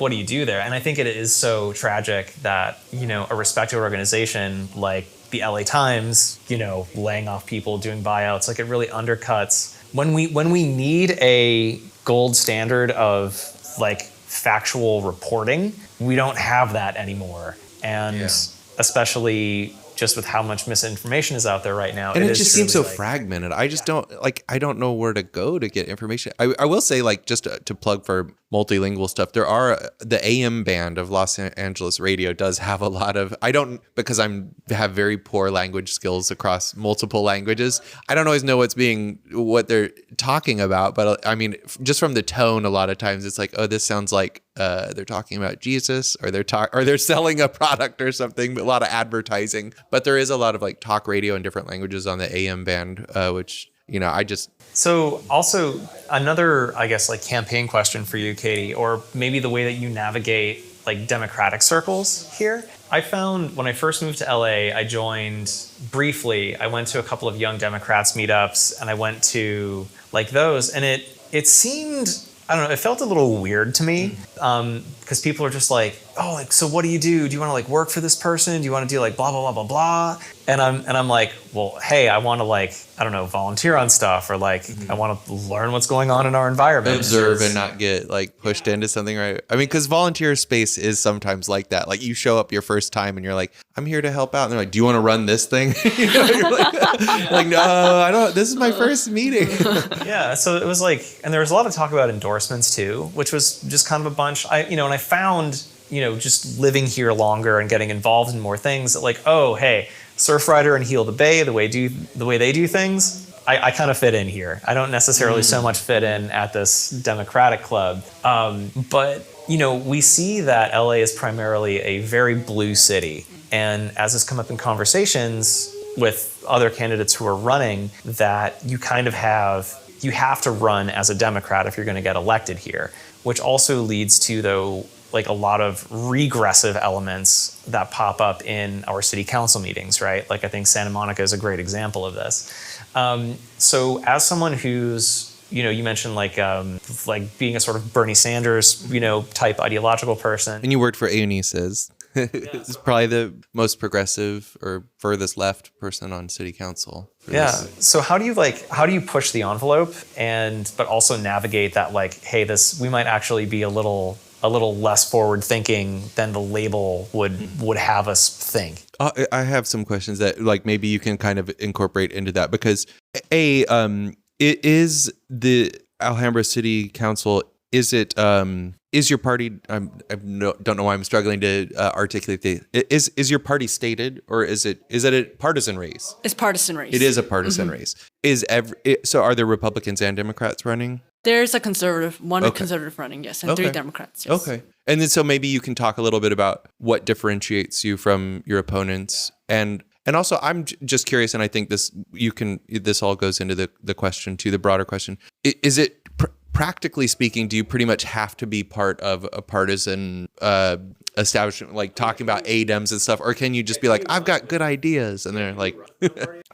what do you do there? And I think it is so tragic that, a respected organization like the LA Times, laying off people, doing buyouts, like it really undercuts when we need a gold standard of like factual reporting. We don't have that anymore. And especially just with how much misinformation is out there right now. And it just seems so fragmented. I just don't I don't know where to go to get information. I will say, like, just to plug for multilingual stuff, there are the AM band of Los Angeles radio does have a lot of, because have very poor language skills across multiple languages. I don't always know what they're talking about, but I mean, just from the tone, a lot of times it's like, oh, this sounds like they're talking about Jesus, or they're selling a product or something, but a lot of advertising. But there is a lot of like talk radio in different languages on the AM band, which, So also another, I guess, like campaign question for you, Katie, or maybe the way that you navigate like democratic circles here. I found when I first moved to LA, I joined briefly. I went to a couple of Young Democrats meetups, and I went to like those, and it seemed, I don't know, it felt a little weird to me because people are just like, oh, like, so what do you do? Do you want to like work for this person? Do you want to do like blah, blah, blah, blah, blah? And I'm like, well, hey, I want to like, I don't know, volunteer on stuff, or like, I want to learn what's going on in our environment. Observe and not get like pushed into something, right? I mean, because volunteer space is sometimes like that. Like you show up your first time and you're like, I'm here to help out. And they're like, do you want to run this thing? You know, you're like, no, I don't. This is my first meeting. Yeah. So it was like, and there was a lot of talk about endorsements too, which was just kind of a bunch. And I found, just living here longer and getting involved in more things that like, oh, hey, Surfrider and Heal the Bay, the way they do things, I kind of fit in here. I don't necessarily so much fit in at this Democratic club. But, we see that LA is primarily a very blue city. And as has come up in conversations with other candidates who are running, that you have to run as a Democrat if you're going to get elected here, which also leads to, though, like a lot of regressive elements that pop up in our city council meetings, right? Like I think Santa Monica is a great example of this. So as someone who's, you mentioned like being a sort of Bernie Sanders, type ideological person. And you worked for AUNISA's. This is probably the most progressive or furthest left person on city council. Yeah. So how do you push the envelope but also navigate that like, hey, we might actually be a little less forward thinking than the label would have us think. I have some questions that like maybe you can kind of incorporate into that, because it is the Alhambra City Council. Is your party? Don't know why I'm struggling to articulate the. Is your party stated, or is it a partisan race? It's partisan race. It is a partisan race. So are there Republicans and Democrats running? There's a conservative, conservative running, yes, and 3 Democrats, yes. Okay. And then so maybe you can talk a little bit about what differentiates you from your opponents. And also I'm just curious, and I think this all goes into the question too, the broader question. Is it practically speaking, do you pretty much have to be part of a partisan establishment, like talking about ADEMs and stuff, or can you just be like, I've got good ideas, and they're like,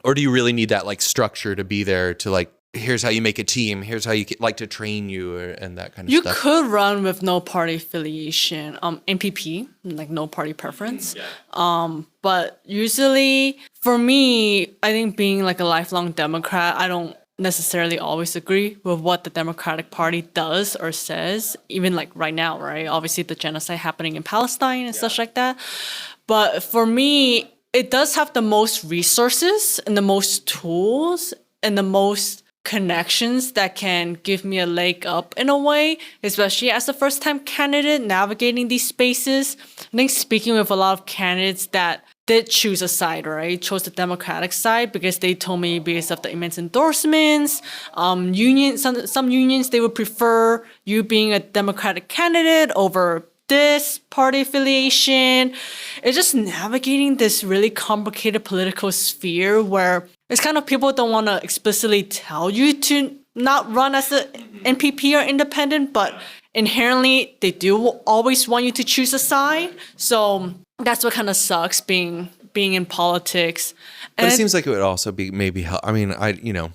or do you really need that like structure to be there to like, here's how you make a team, here's how you like to train you, and that kind of stuff? You could run with no party affiliation, NPP, like no party preference. But usually for me, I think being like a lifelong Democrat, I don't necessarily always agree with what the Democratic Party does or says, even like right now, right? Obviously the genocide happening in Palestine and such like that. But for me, it does have the most resources and the most tools and the most connections that can give me a leg up in a way, especially as a first-time candidate navigating these spaces. I think speaking with a lot of candidates that did choose a side, right? Chose the Democratic side because they told me because of the immense endorsements, some unions, they would prefer you being a Democratic candidate over this party affiliation. It's just navigating this really complicated political sphere where it's kind of people don't want to explicitly tell you to not run as an NPP or independent, but inherently they do always want you to choose a side. So that's what kind of sucks being in politics. But it seems like it would also be maybe help. I mean,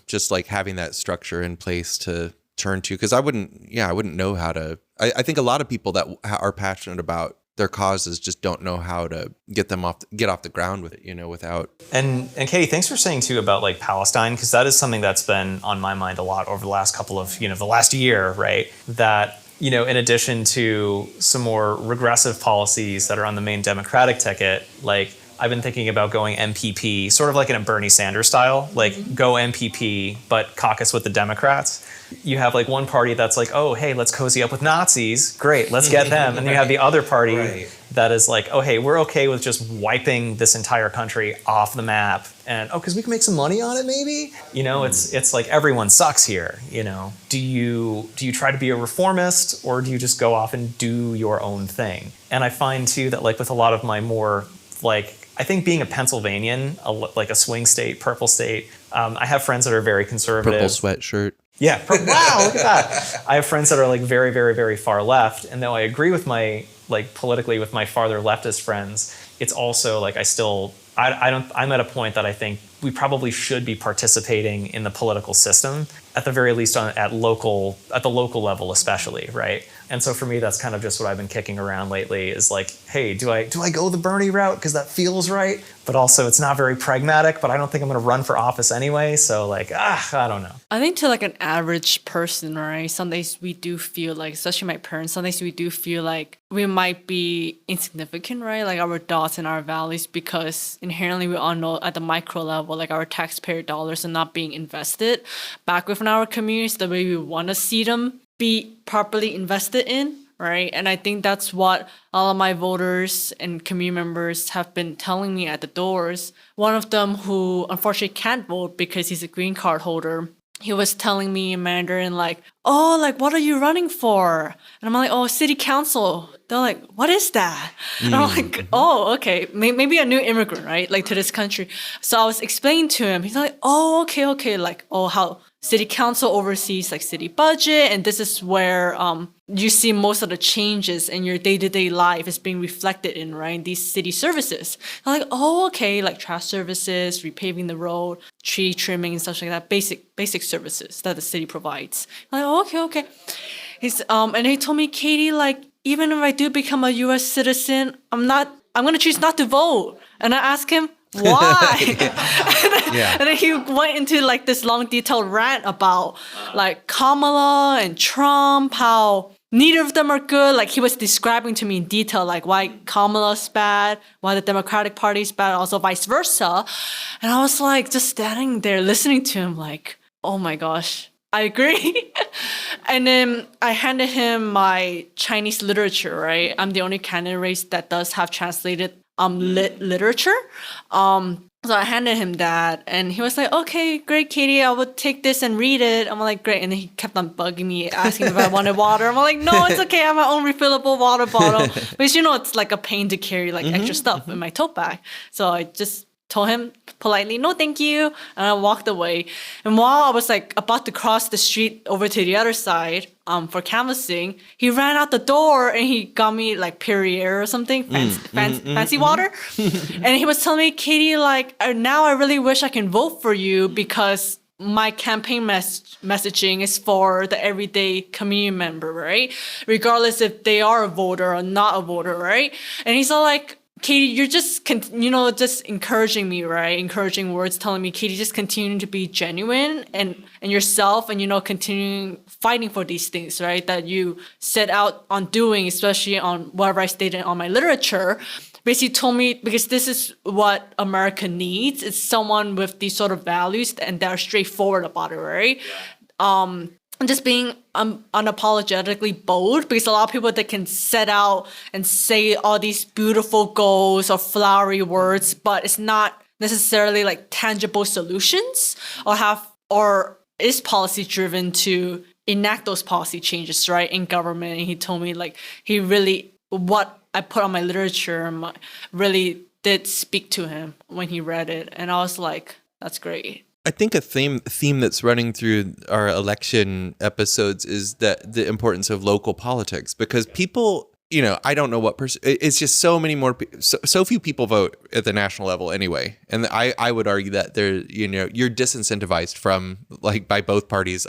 just like having that structure in place to turn to, because I wouldn't know how to. I think a lot of people that are passionate about their causes just don't know how to get off the ground with it, without. And Katie, thanks for saying too about like Palestine, because that is something that's been on my mind a lot over the last couple of, the last year, right? That, in addition to some more regressive policies that are on the main Democratic ticket, like I've been thinking about going MPP, sort of like in a Bernie Sanders style, like go MPP, but caucus with the Democrats. You have like one party that's like, oh, hey, let's cozy up with Nazis. Great, let's get them. And then you have the other party that is like, oh, hey, we're okay with just wiping this entire country off the map. And, because we can make some money on it, maybe? It's like everyone sucks here, Do you try to be a reformist, or do you just go off and do your own thing? And I find, too, that like with a lot of my more, like, I think being a Pennsylvanian, like a swing state, purple state, I have friends that are very conservative. Purple sweatshirt. Yeah. Wow, look at that. I have friends that are like very, very, very far left. And though I agree with politically with my farther leftist friends, it's also like I'm at a point that I think we probably should be participating in the political system at the very least at the local level especially, right? And so for me, that's kind of just what I've been kicking around lately is like, hey, do I go the Bernie route because that feels right? But also it's not very pragmatic, but I don't think I'm going to run for office anyway. So like, I don't know. I think to like an average person, right, some days we do feel like, especially my parents, some days we do feel like we might be insignificant, right? Like our dots and our values, because inherently we all know at the micro level, like our taxpayer dollars are not being invested back within our communities the way we want to see them be properly invested in, right? And I think that's what all of my voters and community members have been telling me at the doors. One of them, who unfortunately can't vote because he's a green card holder, he was telling me in Mandarin, like, oh, like, what are you running for? And I'm like, oh, city council. They're like, what is that? And I'm like, oh, okay, maybe a new immigrant, right? Like, to this country. So I was explaining to him. He's like, oh, okay. Like, oh, how city council oversees, like, city budget. And this is where you see most of the changes in your day-to-day life is being reflected in, right? These city services. I'm like, oh, okay, like trash services, repaving the road, tree trimming and stuff like that. Basic services that the city provides. I'm like, oh, okay. He's and he told me, Katie, like, even if I do become a U.S. citizen, I'm gonna choose not to vote. And I asked him, why? And then he went into like this long detailed rant about like Kamala and Trump, how neither of them are good. Like he was describing to me in detail like why Kamala's bad, why the Democratic Party is bad, also vice versa. And I was like just standing there listening to him like, oh my gosh, I agree. And then I handed him my Chinese literature, right? I'm the only candidate race that does have translated literature. So I handed him that and he was like, okay, great, Katie, I will take this and read it. I'm like, great. And then he kept on bugging me, asking if I wanted water. I'm like, no, it's okay. I have my own refillable water bottle. Because it's like a pain to carry like extra stuff in my tote bag. So I just told him politely, no, thank you. And I walked away. And while I was like about to cross the street over to the other side for canvassing, he ran out the door and he got me like Perrier or something, fancy water. And he was telling me, Katie, like, now I really wish I can vote for you because my campaign messaging is for the everyday community member, right? Regardless if they are a voter or not a voter, right? And he's all like, Katie, you're just, just encouraging me, right? Encouraging words, telling me, Katie, just continue to be genuine and yourself and, continuing fighting for these things, right? That you set out on doing, especially on whatever I stated on my literature. Basically told me, because this is what America needs. It's someone with these sort of values and that are straightforward about it, right? Just being unapologetically bold, because a lot of people that can set out and say all these beautiful goals or flowery words, but it's not necessarily like tangible solutions or is policy driven to enact those policy changes, right, in government. And he told me like what I put on my literature really did speak to him when he read it. And I was like, that's great. I think a theme that's running through our election episodes is that the importance of local politics, because people, I don't know what it's just so many more, so few people vote at the national level anyway. And I would argue that you're disincentivized from, like, by both parties,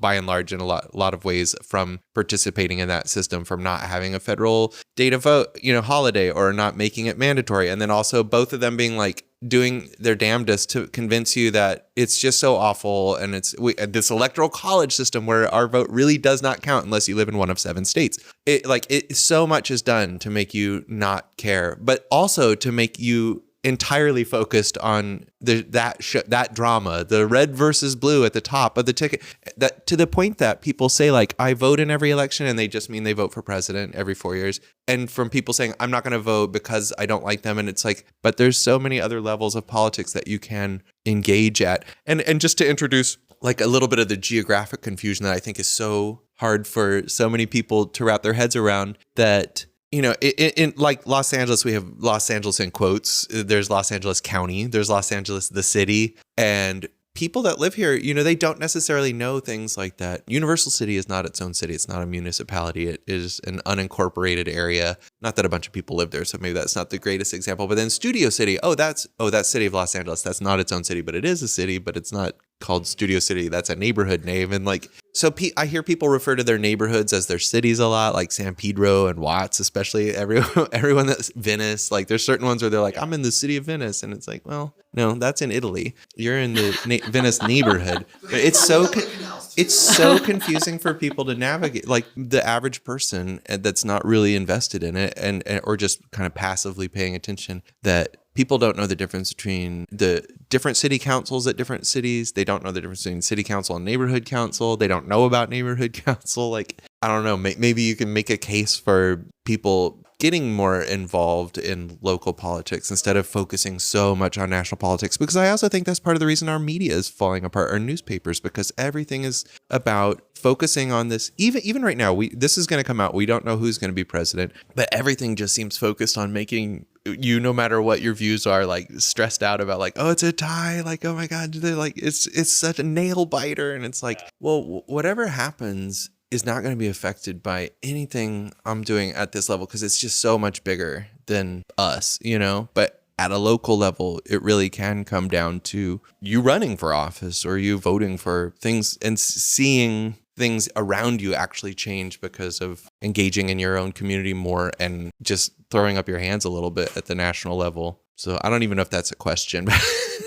by and large, in a lot of ways, from participating in that system, from not having a federal day to vote, holiday, or not making it mandatory. And then also both of them being like, doing their damnedest to convince you that it's just so awful, and it's this electoral college system where our vote really does not count unless you live in one of 7 states. It so much is done to make you not care, but also to make you entirely focused on that drama, the red versus blue at the top of the ticket, that to the point that people say, like, I vote in every election, and they just mean they vote for president every 4 years. And from people saying, I'm not going to vote because I don't like them. And it's like, but there's so many other levels of politics that you can engage at. And just to introduce like a little bit of the geographic confusion that I think is so hard for so many people to wrap their heads around, that in like Los Angeles, we have Los Angeles in quotes. There's Los Angeles County, there's Los Angeles, the city. And people that live here, they don't necessarily know things like that. Universal City is not its own city. It's not a municipality. It is an unincorporated area. Not that a bunch of people live there, so maybe that's not the greatest example. But then Studio City, that's City of Los Angeles. That's not its own city, but it is a city, but it's not called Studio City. That's a neighborhood name. And like, so I hear people refer to their neighborhoods as their cities a lot, like San Pedro and Watts, especially everyone that's Venice. Like there's certain ones where they're like, I'm in the city of Venice. And it's like, well, no, that's in Italy. You're in the Venice neighborhood. It's so confusing for people to navigate, like the average person that's not really invested in it and or just kind of passively paying attention, that people don't know the difference between the different city councils at different cities. They don't know the difference between city council and neighborhood council. They don't know about neighborhood council. Like, I don't know, maybe you can make a case for people getting more involved in local politics instead of focusing so much on national politics, because I also think that's part of the reason our media is falling apart, our newspapers, because everything is about focusing on this. Even right now, this is going to come out. We don't know who's going to be president, but everything just seems focused on making you, no matter what your views are, like stressed out about like, oh, it's a tie. Like, oh my God, they're like, it's such a nail biter. And it's like, well, whatever happens is not going to be affected by anything I'm doing at this level, because it's just so much bigger than us, you know? But at a local level, it really can come down to you running for office or you voting for things and seeing things around you actually change because of engaging in your own community more and just throwing up your hands a little bit at the national level. So I don't even know if that's a question, but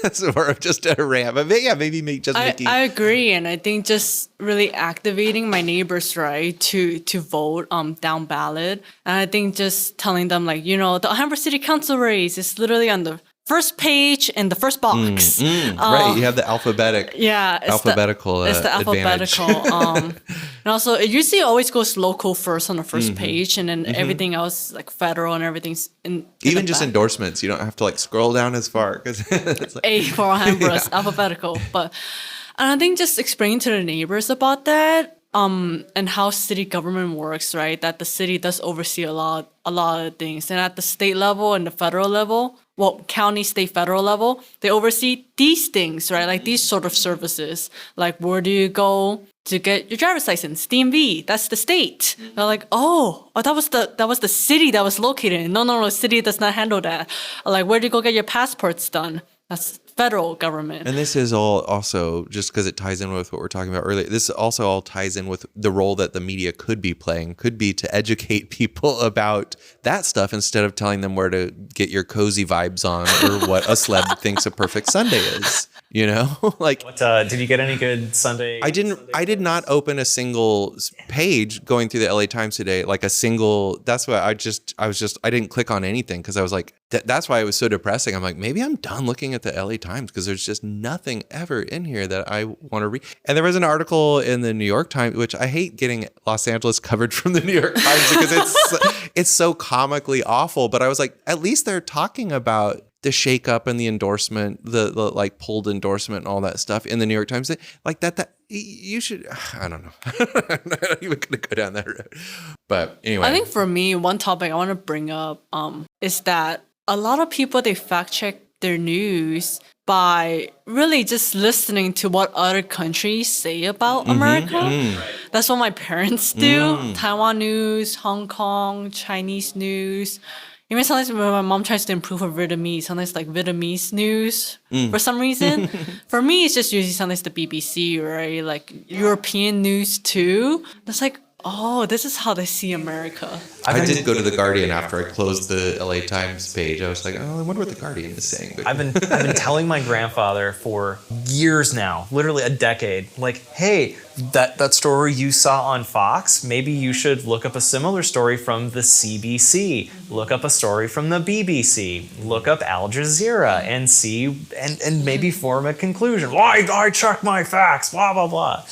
that's more of just a rant. But yeah, maybe making. I agree, and I think just really activating my neighbors, right, to vote down ballot, and I think just telling them like, you know, the Alhambra City Council race is literally on the first page in the first box. Right, you have the alphabetical. It's the advantage. alphabetical. And also, it usually always goes local first on the first page, and then everything else, like federal and everything's in Even the just back. endorsements, you don't have to like scroll down as far because it's like, A for Alhambra, alphabetical. And I think just explaining to the neighbors about that, and how city government works, right? That the city does oversee a lot of things, and at the state level and the federal level, well, county, state, federal level, they oversee these things, right? Like these sort of services, like where do you go to get your driver's license? DMV, that's the state. They're like, oh, that was the city that was located in. No, the city does not handle that. Or like, where do you go get your passports done? That's federal government. And this is all also, just because it ties in with what we're talking about earlier, this also all ties in with the role that the media could be playing, could be to educate people about that stuff instead of telling them where to get your cozy vibes on or what a celeb thinks a perfect Sunday is. You know, like, What did you get any good Sunday? I did not open a single page going through the LA Times today, like a single. That's why I didn't click on anything, because I was like, that's why it was so depressing. I'm like, maybe I'm done looking at the LA Times, because there's just nothing ever in here that I want to read. And there was an article in the New York Times, which I hate getting Los Angeles covered from the New York Times because it's so comically awful. But I was like, at least they're talking about the shakeup and the endorsement, the like pulled endorsement and all that stuff in the New York Times. Like that you should, I don't know. I'm not even going to go down that road. But anyway. I think for me, one topic I want to bring up is that a lot of people, they fact check their news by really just listening to what other countries say about America. That's what my parents do. Taiwan news, Hong Kong, Chinese news. Even sometimes when my mom tries to improve her Vietnamese, sometimes like Vietnamese news for some reason. For me, it's just usually sometimes the BBC, right? Like European news too. It's like, oh, this is how they see America. I did go to The Guardian after I closed the LA Times page. I was like, oh, I wonder what The Guardian is saying. I've been telling my grandfather for years now, literally a decade, like, hey, that story you saw on Fox, maybe you should look up a similar story from the CBC, look up a story from the BBC, look up Al Jazeera and see, and maybe form a conclusion. Why I check my facts, blah, blah, blah.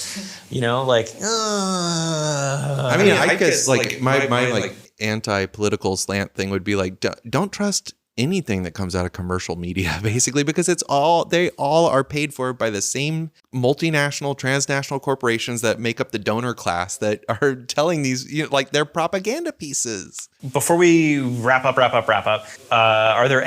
You know, like, I mean, I guess like my like anti-political slant thing would be like, don't trust anything that comes out of commercial media, basically, because they all are paid for by the same multinational, transnational corporations that make up the donor class that are telling these, you know, like, they're propaganda pieces. Before we wrap up, are there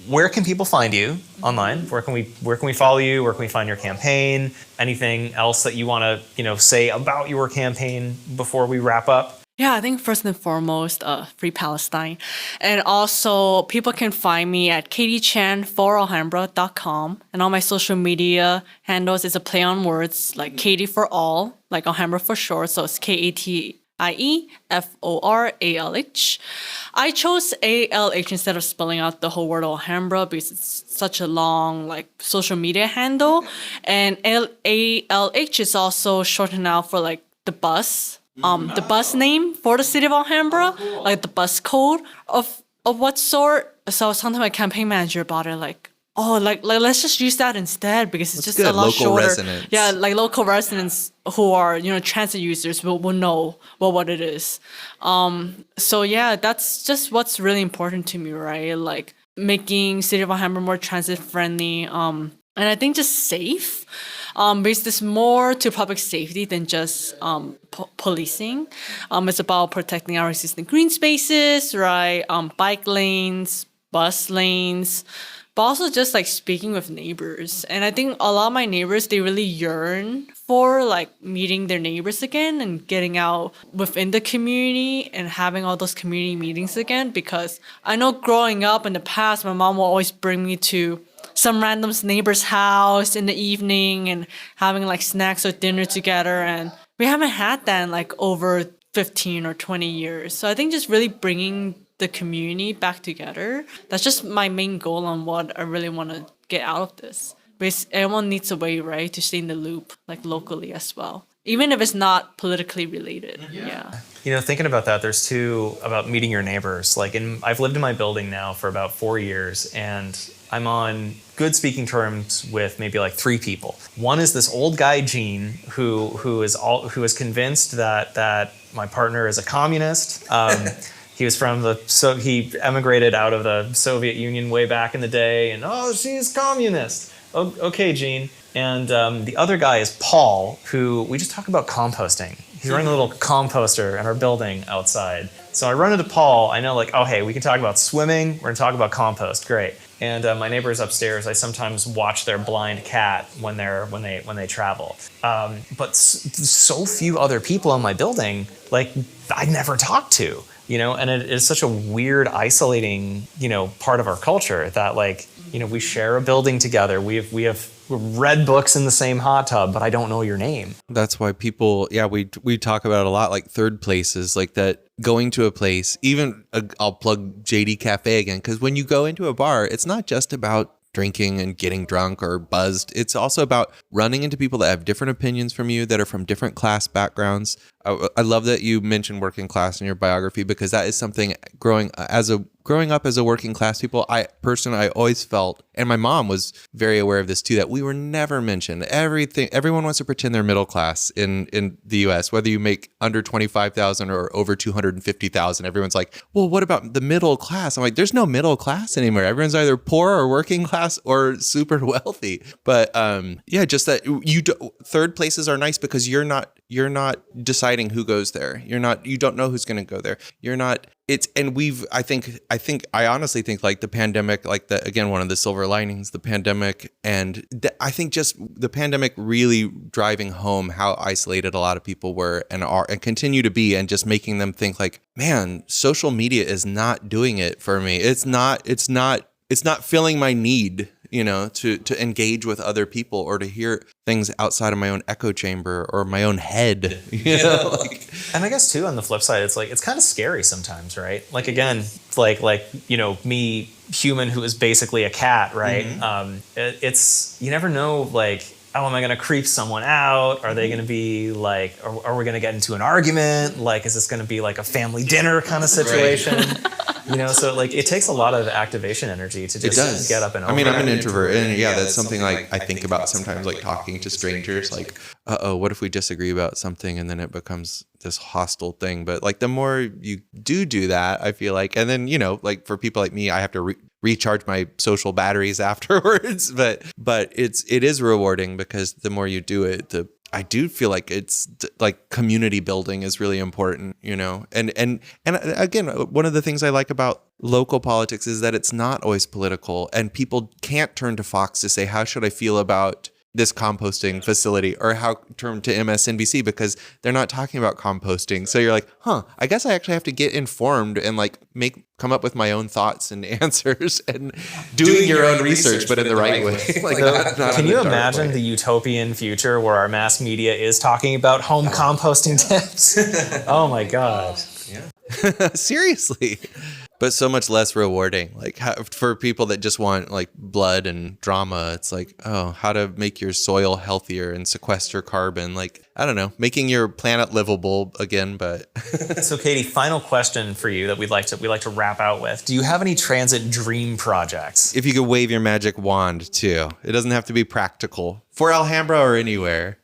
where can people find you online? Where can we follow you? Where can we find your campaign? Anything else that you want to, say about your campaign before we wrap up? Yeah, I think first and foremost, Free Palestine. And also, people can find me at katiechan4alhambra.com. And all my social media handles is a play on words, like Katie for all, like Alhambra for short. So it's KATIEFORALH. I chose ALH instead of spelling out the whole word Alhambra because it's such a long like social media handle. And ALH is also shortened out for like the bus. The bus name for the city of Alhambra, like the bus code of what sort. So I was talking to my campaign manager about it, like, oh, like let's just use that instead because it's just good. a lot Local shorter. resonance. Yeah, like local residents who are transit users will know what it is. So yeah, that's just what's really important to me, right? Like making city of Alhambra more transit friendly. And I think just safe. Because there's more to public safety than just policing. It's about protecting our existing green spaces, right? Bike lanes, bus lanes, but also just like speaking with neighbors. And I think a lot of my neighbors, they really yearn for like meeting their neighbors again and getting out within the community and having all those community meetings again. Because I know growing up in the past, my mom will always bring me to some random neighbor's house in the evening and having like snacks or dinner together. And we haven't had that in like over 15 or 20 years. So I think just really bringing the community back together, that's just my main goal on what I really want to get out of this. Because everyone needs a way, right, to stay in the loop, like locally as well. Even if it's not politically related. Yeah. Thinking about that, there's two about meeting your neighbors. I've lived in my building now for about 4 years, and I'm on good speaking terms with maybe like 3 people. One is this old guy Gene, who is convinced that my partner is a communist. He was he emigrated out of the Soviet Union way back in the day, and she's communist. Oh, okay, Gene. And the other guy is Paul, who we just talk about composting. He's running a little composter in our building outside. So I run into Paul. I know, like, oh, hey, we can talk about swimming. We're going to talk about compost. Great. And my neighbors upstairs, I sometimes watch their blind cat when they travel. But so few other people in my building, like, I never talk to. And it is such a weird, isolating, part of our culture that, like, we share a building together. We have read books in the same hot tub, but I don't know your name. That's why people, we talk about it a lot, like third places, like that going to a place, even I'll plug JD Cafe again, because when you go into a bar, it's not just about drinking and getting drunk or buzzed. It's also about running into people that have different opinions from you, that are from different class backgrounds. I love that you mentioned working class in your biography, because that is something growing up as a working class people, I always felt, and my mom was very aware of this too, that we were never mentioned. Everyone wants to pretend they're middle class in the US, whether you make under 25,000 or over 250,000. Everyone's like, well, what about the middle class? I'm like, there's no middle class anymore. Everyone's either poor or working class or super wealthy. But just that third places are nice because you're not deciding who goes there. You don't know who's going to go there. I honestly think like the pandemic, again, one of the silver linings, the pandemic, and I think just the pandemic really driving home how isolated a lot of people were and are and continue to be, and just making them think like, man, social media is not doing it for me. It's not filling my need, to engage with other people or to hear things outside of my own echo chamber or my own head, And I guess too, on the flip side, it's like, it's kind of scary sometimes, right? Like, again, me, human who is basically a cat, right? Mm-hmm. It's, you never know, like, oh, am I going to creep someone out? Are they going to be like, are we going to get into an argument? Like, is this going to be like a family dinner kind of situation? Right. So like it takes a lot of activation energy to just get up and over. I mean, I'm an introvert, and that's something like I think about sometimes, like talking to strangers, like, what if we disagree about something and then it becomes this hostile thing? But like the more you do that, I feel like, and then, like for people like me, I have to recharge my social batteries afterwards, but it is rewarding because the more you do it, I do feel like it's like community building is really important, and again, one of the things I like about local politics is that it's not always political, and people can't turn to Fox to say, how should I feel about this composting facility, or how turn to MSNBC because they're not talking about composting. So you're like, I guess I actually have to get informed and like come up with my own thoughts and answers and doing your own research, but in the right way. Like, not can in you the dark imagine way. the utopian future where our mass media is talking about home composting tips? Oh my God. Seriously. But so much less rewarding. Like for people that just want like blood and drama, it's like, how to make your soil healthier and sequester carbon. Like, I don't know, making your planet livable again. But So Katie, final question for you that we'd like to wrap out with. Do you have any transit dream projects? if you could wave your magic wand too, it doesn't have to be practical for Alhambra or anywhere.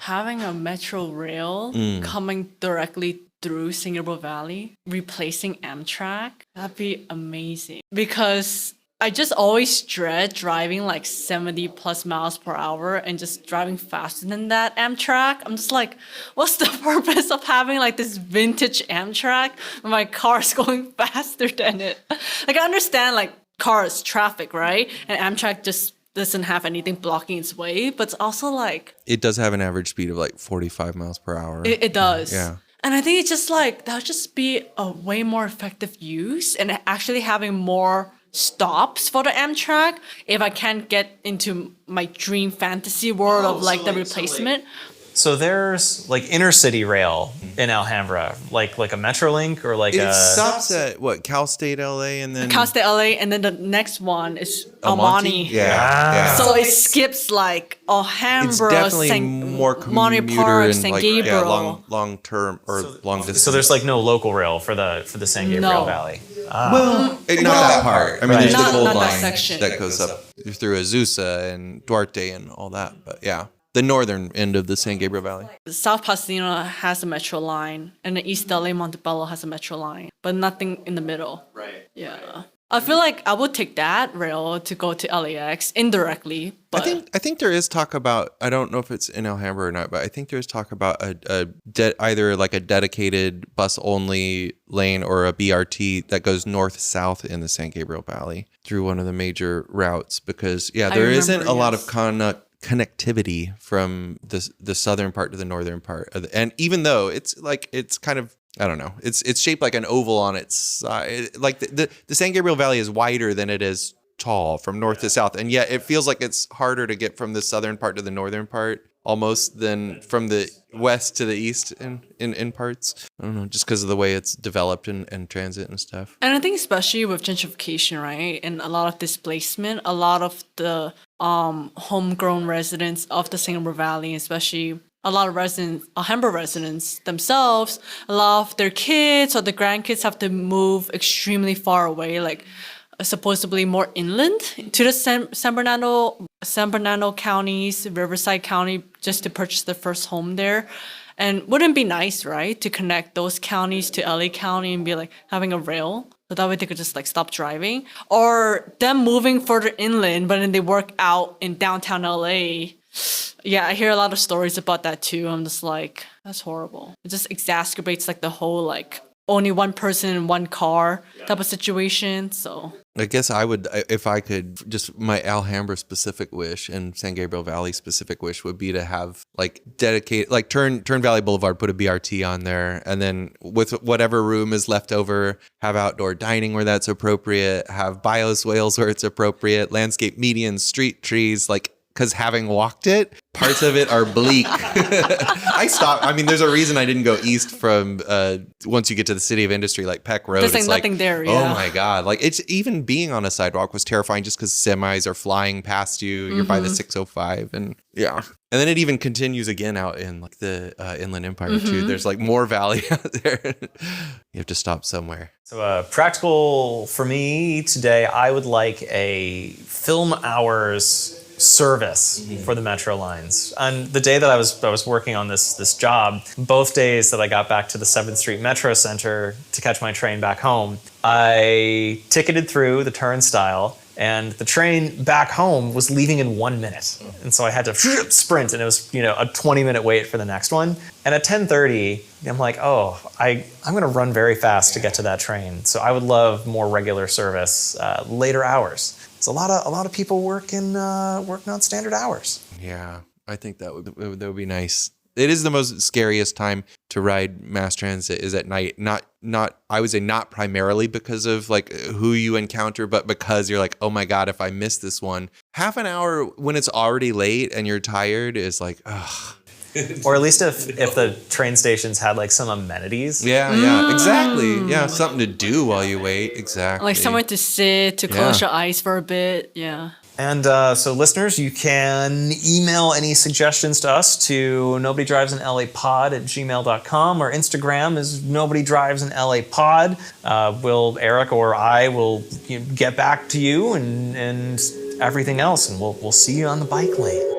Having a metro rail coming directly through San Gabriel Valley, replacing Amtrak, that'd be amazing. Because I just always dread driving like 70 plus miles per hour and just driving faster than that Amtrak. I'm just like, what's the purpose of having like this vintage Amtrak when my car's going faster than it? Like I understand like cars, traffic, right? And Amtrak just doesn't have anything blocking its way, but it's also like... It does have an average speed of like 45 miles per hour. It does. Yeah. And I think it's just like, that would just be a way more effective use and actually having more stops for the Amtrak if I can't get into my dream fantasy world of like the replacement. So there's like inner city rail in Alhambra, like a Metrolink or like It stops at what, Cal State LA and then Cal State LA, and then the next one is El Almani. Monte? Yeah. So it skips like Alhambra, It's definitely more Monterey commuter Park, and San like Gabriel. long term or long distance. So there's like no local rail for the San Gabriel No. Valley. not that part. I mean, Right. there's the Not gold that line section. that goes up through Azusa and Duarte and all that. But yeah, the northern end of the San Gabriel Valley. South Pasadena has a metro line, and the East LA Montebello has a metro line, but nothing in the middle. Right. Yeah. I feel like I would take that rail to go to LAX indirectly, but I think there is talk about, I don't know if it's in Alhambra or not, but I think there's talk about either like a dedicated bus only lane or a BRT that goes north south in the San Gabriel Valley through one of the major routes because there isn't a lot of connectivity from the southern part to the northern part and even though it's kind of, I don't know, it's shaped like an oval on its side. Like the San Gabriel Valley is wider than it is tall from north to south, and yet it feels like it's harder to get from the southern part to the northern part almost than from the west to the east in parts. I don't know, just because of the way it's developed and transit and stuff. and I think especially with gentrification, right, and a lot of displacement, a lot of the homegrown residents of the San Gabriel Valley, especially a lot of Alhambra residents themselves, a lot of their kids or the grandkids have to move extremely far away, like supposedly more inland to the San Bernardino counties, Riverside County, just to purchase their first home there. And wouldn't it be nice, right, to connect those counties to LA County and be like having a rail? So that way they could just like stop driving. Or them moving further inland, but then they work out in downtown LA. Yeah, I hear a lot of stories about that too. I'm just like, that's horrible. It just exacerbates like the whole like only one person in one car type of situation. So I guess I would, if I could, just my Alhambra specific wish and San Gabriel Valley specific wish would be to have like dedicate, like turn Valley Boulevard, put a BRT on there, and then with whatever room is left over, have outdoor dining where that's appropriate, have bioswales where it's appropriate, landscape medians, street trees, like. Because having walked it, parts of it are bleak. I stopped. I mean, there's a reason I didn't go east from once you get to the City of Industry, like Peck Road. there's like it's nothing there. Oh Yeah. my God. Like it's even being on a sidewalk was terrifying just because semis are flying past you. You're by the 605 and yeah. And then it even continues again out in like the Inland Empire too. There's like more valley out there. You have to stop somewhere. So practical for me today, I would like a film hours service for the metro lines. On the day that I was working on this job, both days that I got back to the 7th Street Metro Center to catch my train back home, I ticketed through the turnstile and the train back home was leaving in 1 minute. And so I had to sprint and it was, a 20-minute wait for the next one. And at 10:30, I'm like, I'm gonna run very fast to get to that train. So I would love more regular service, later hours. it's a lot of people working on standard hours. Yeah, I think that would be nice. It is the most scariest time to ride mass transit is at night. Not I would say not primarily because of like who you encounter, but because you're like, oh my God, if I miss this one, half an hour when it's already late and you're tired is like, ugh. Or at least if the train stations had like some amenities. Yeah, exactly. Yeah, something to do while you wait. Exactly. Like somewhere to sit, to close your eyes for a bit. Yeah. And so listeners, you can email any suggestions to us to nobodydrivesinlapod@gmail.com. Our Instagram is nobodydrivesinlapod. Eric or I will get back to you and everything else, and we'll see you on the bike lane.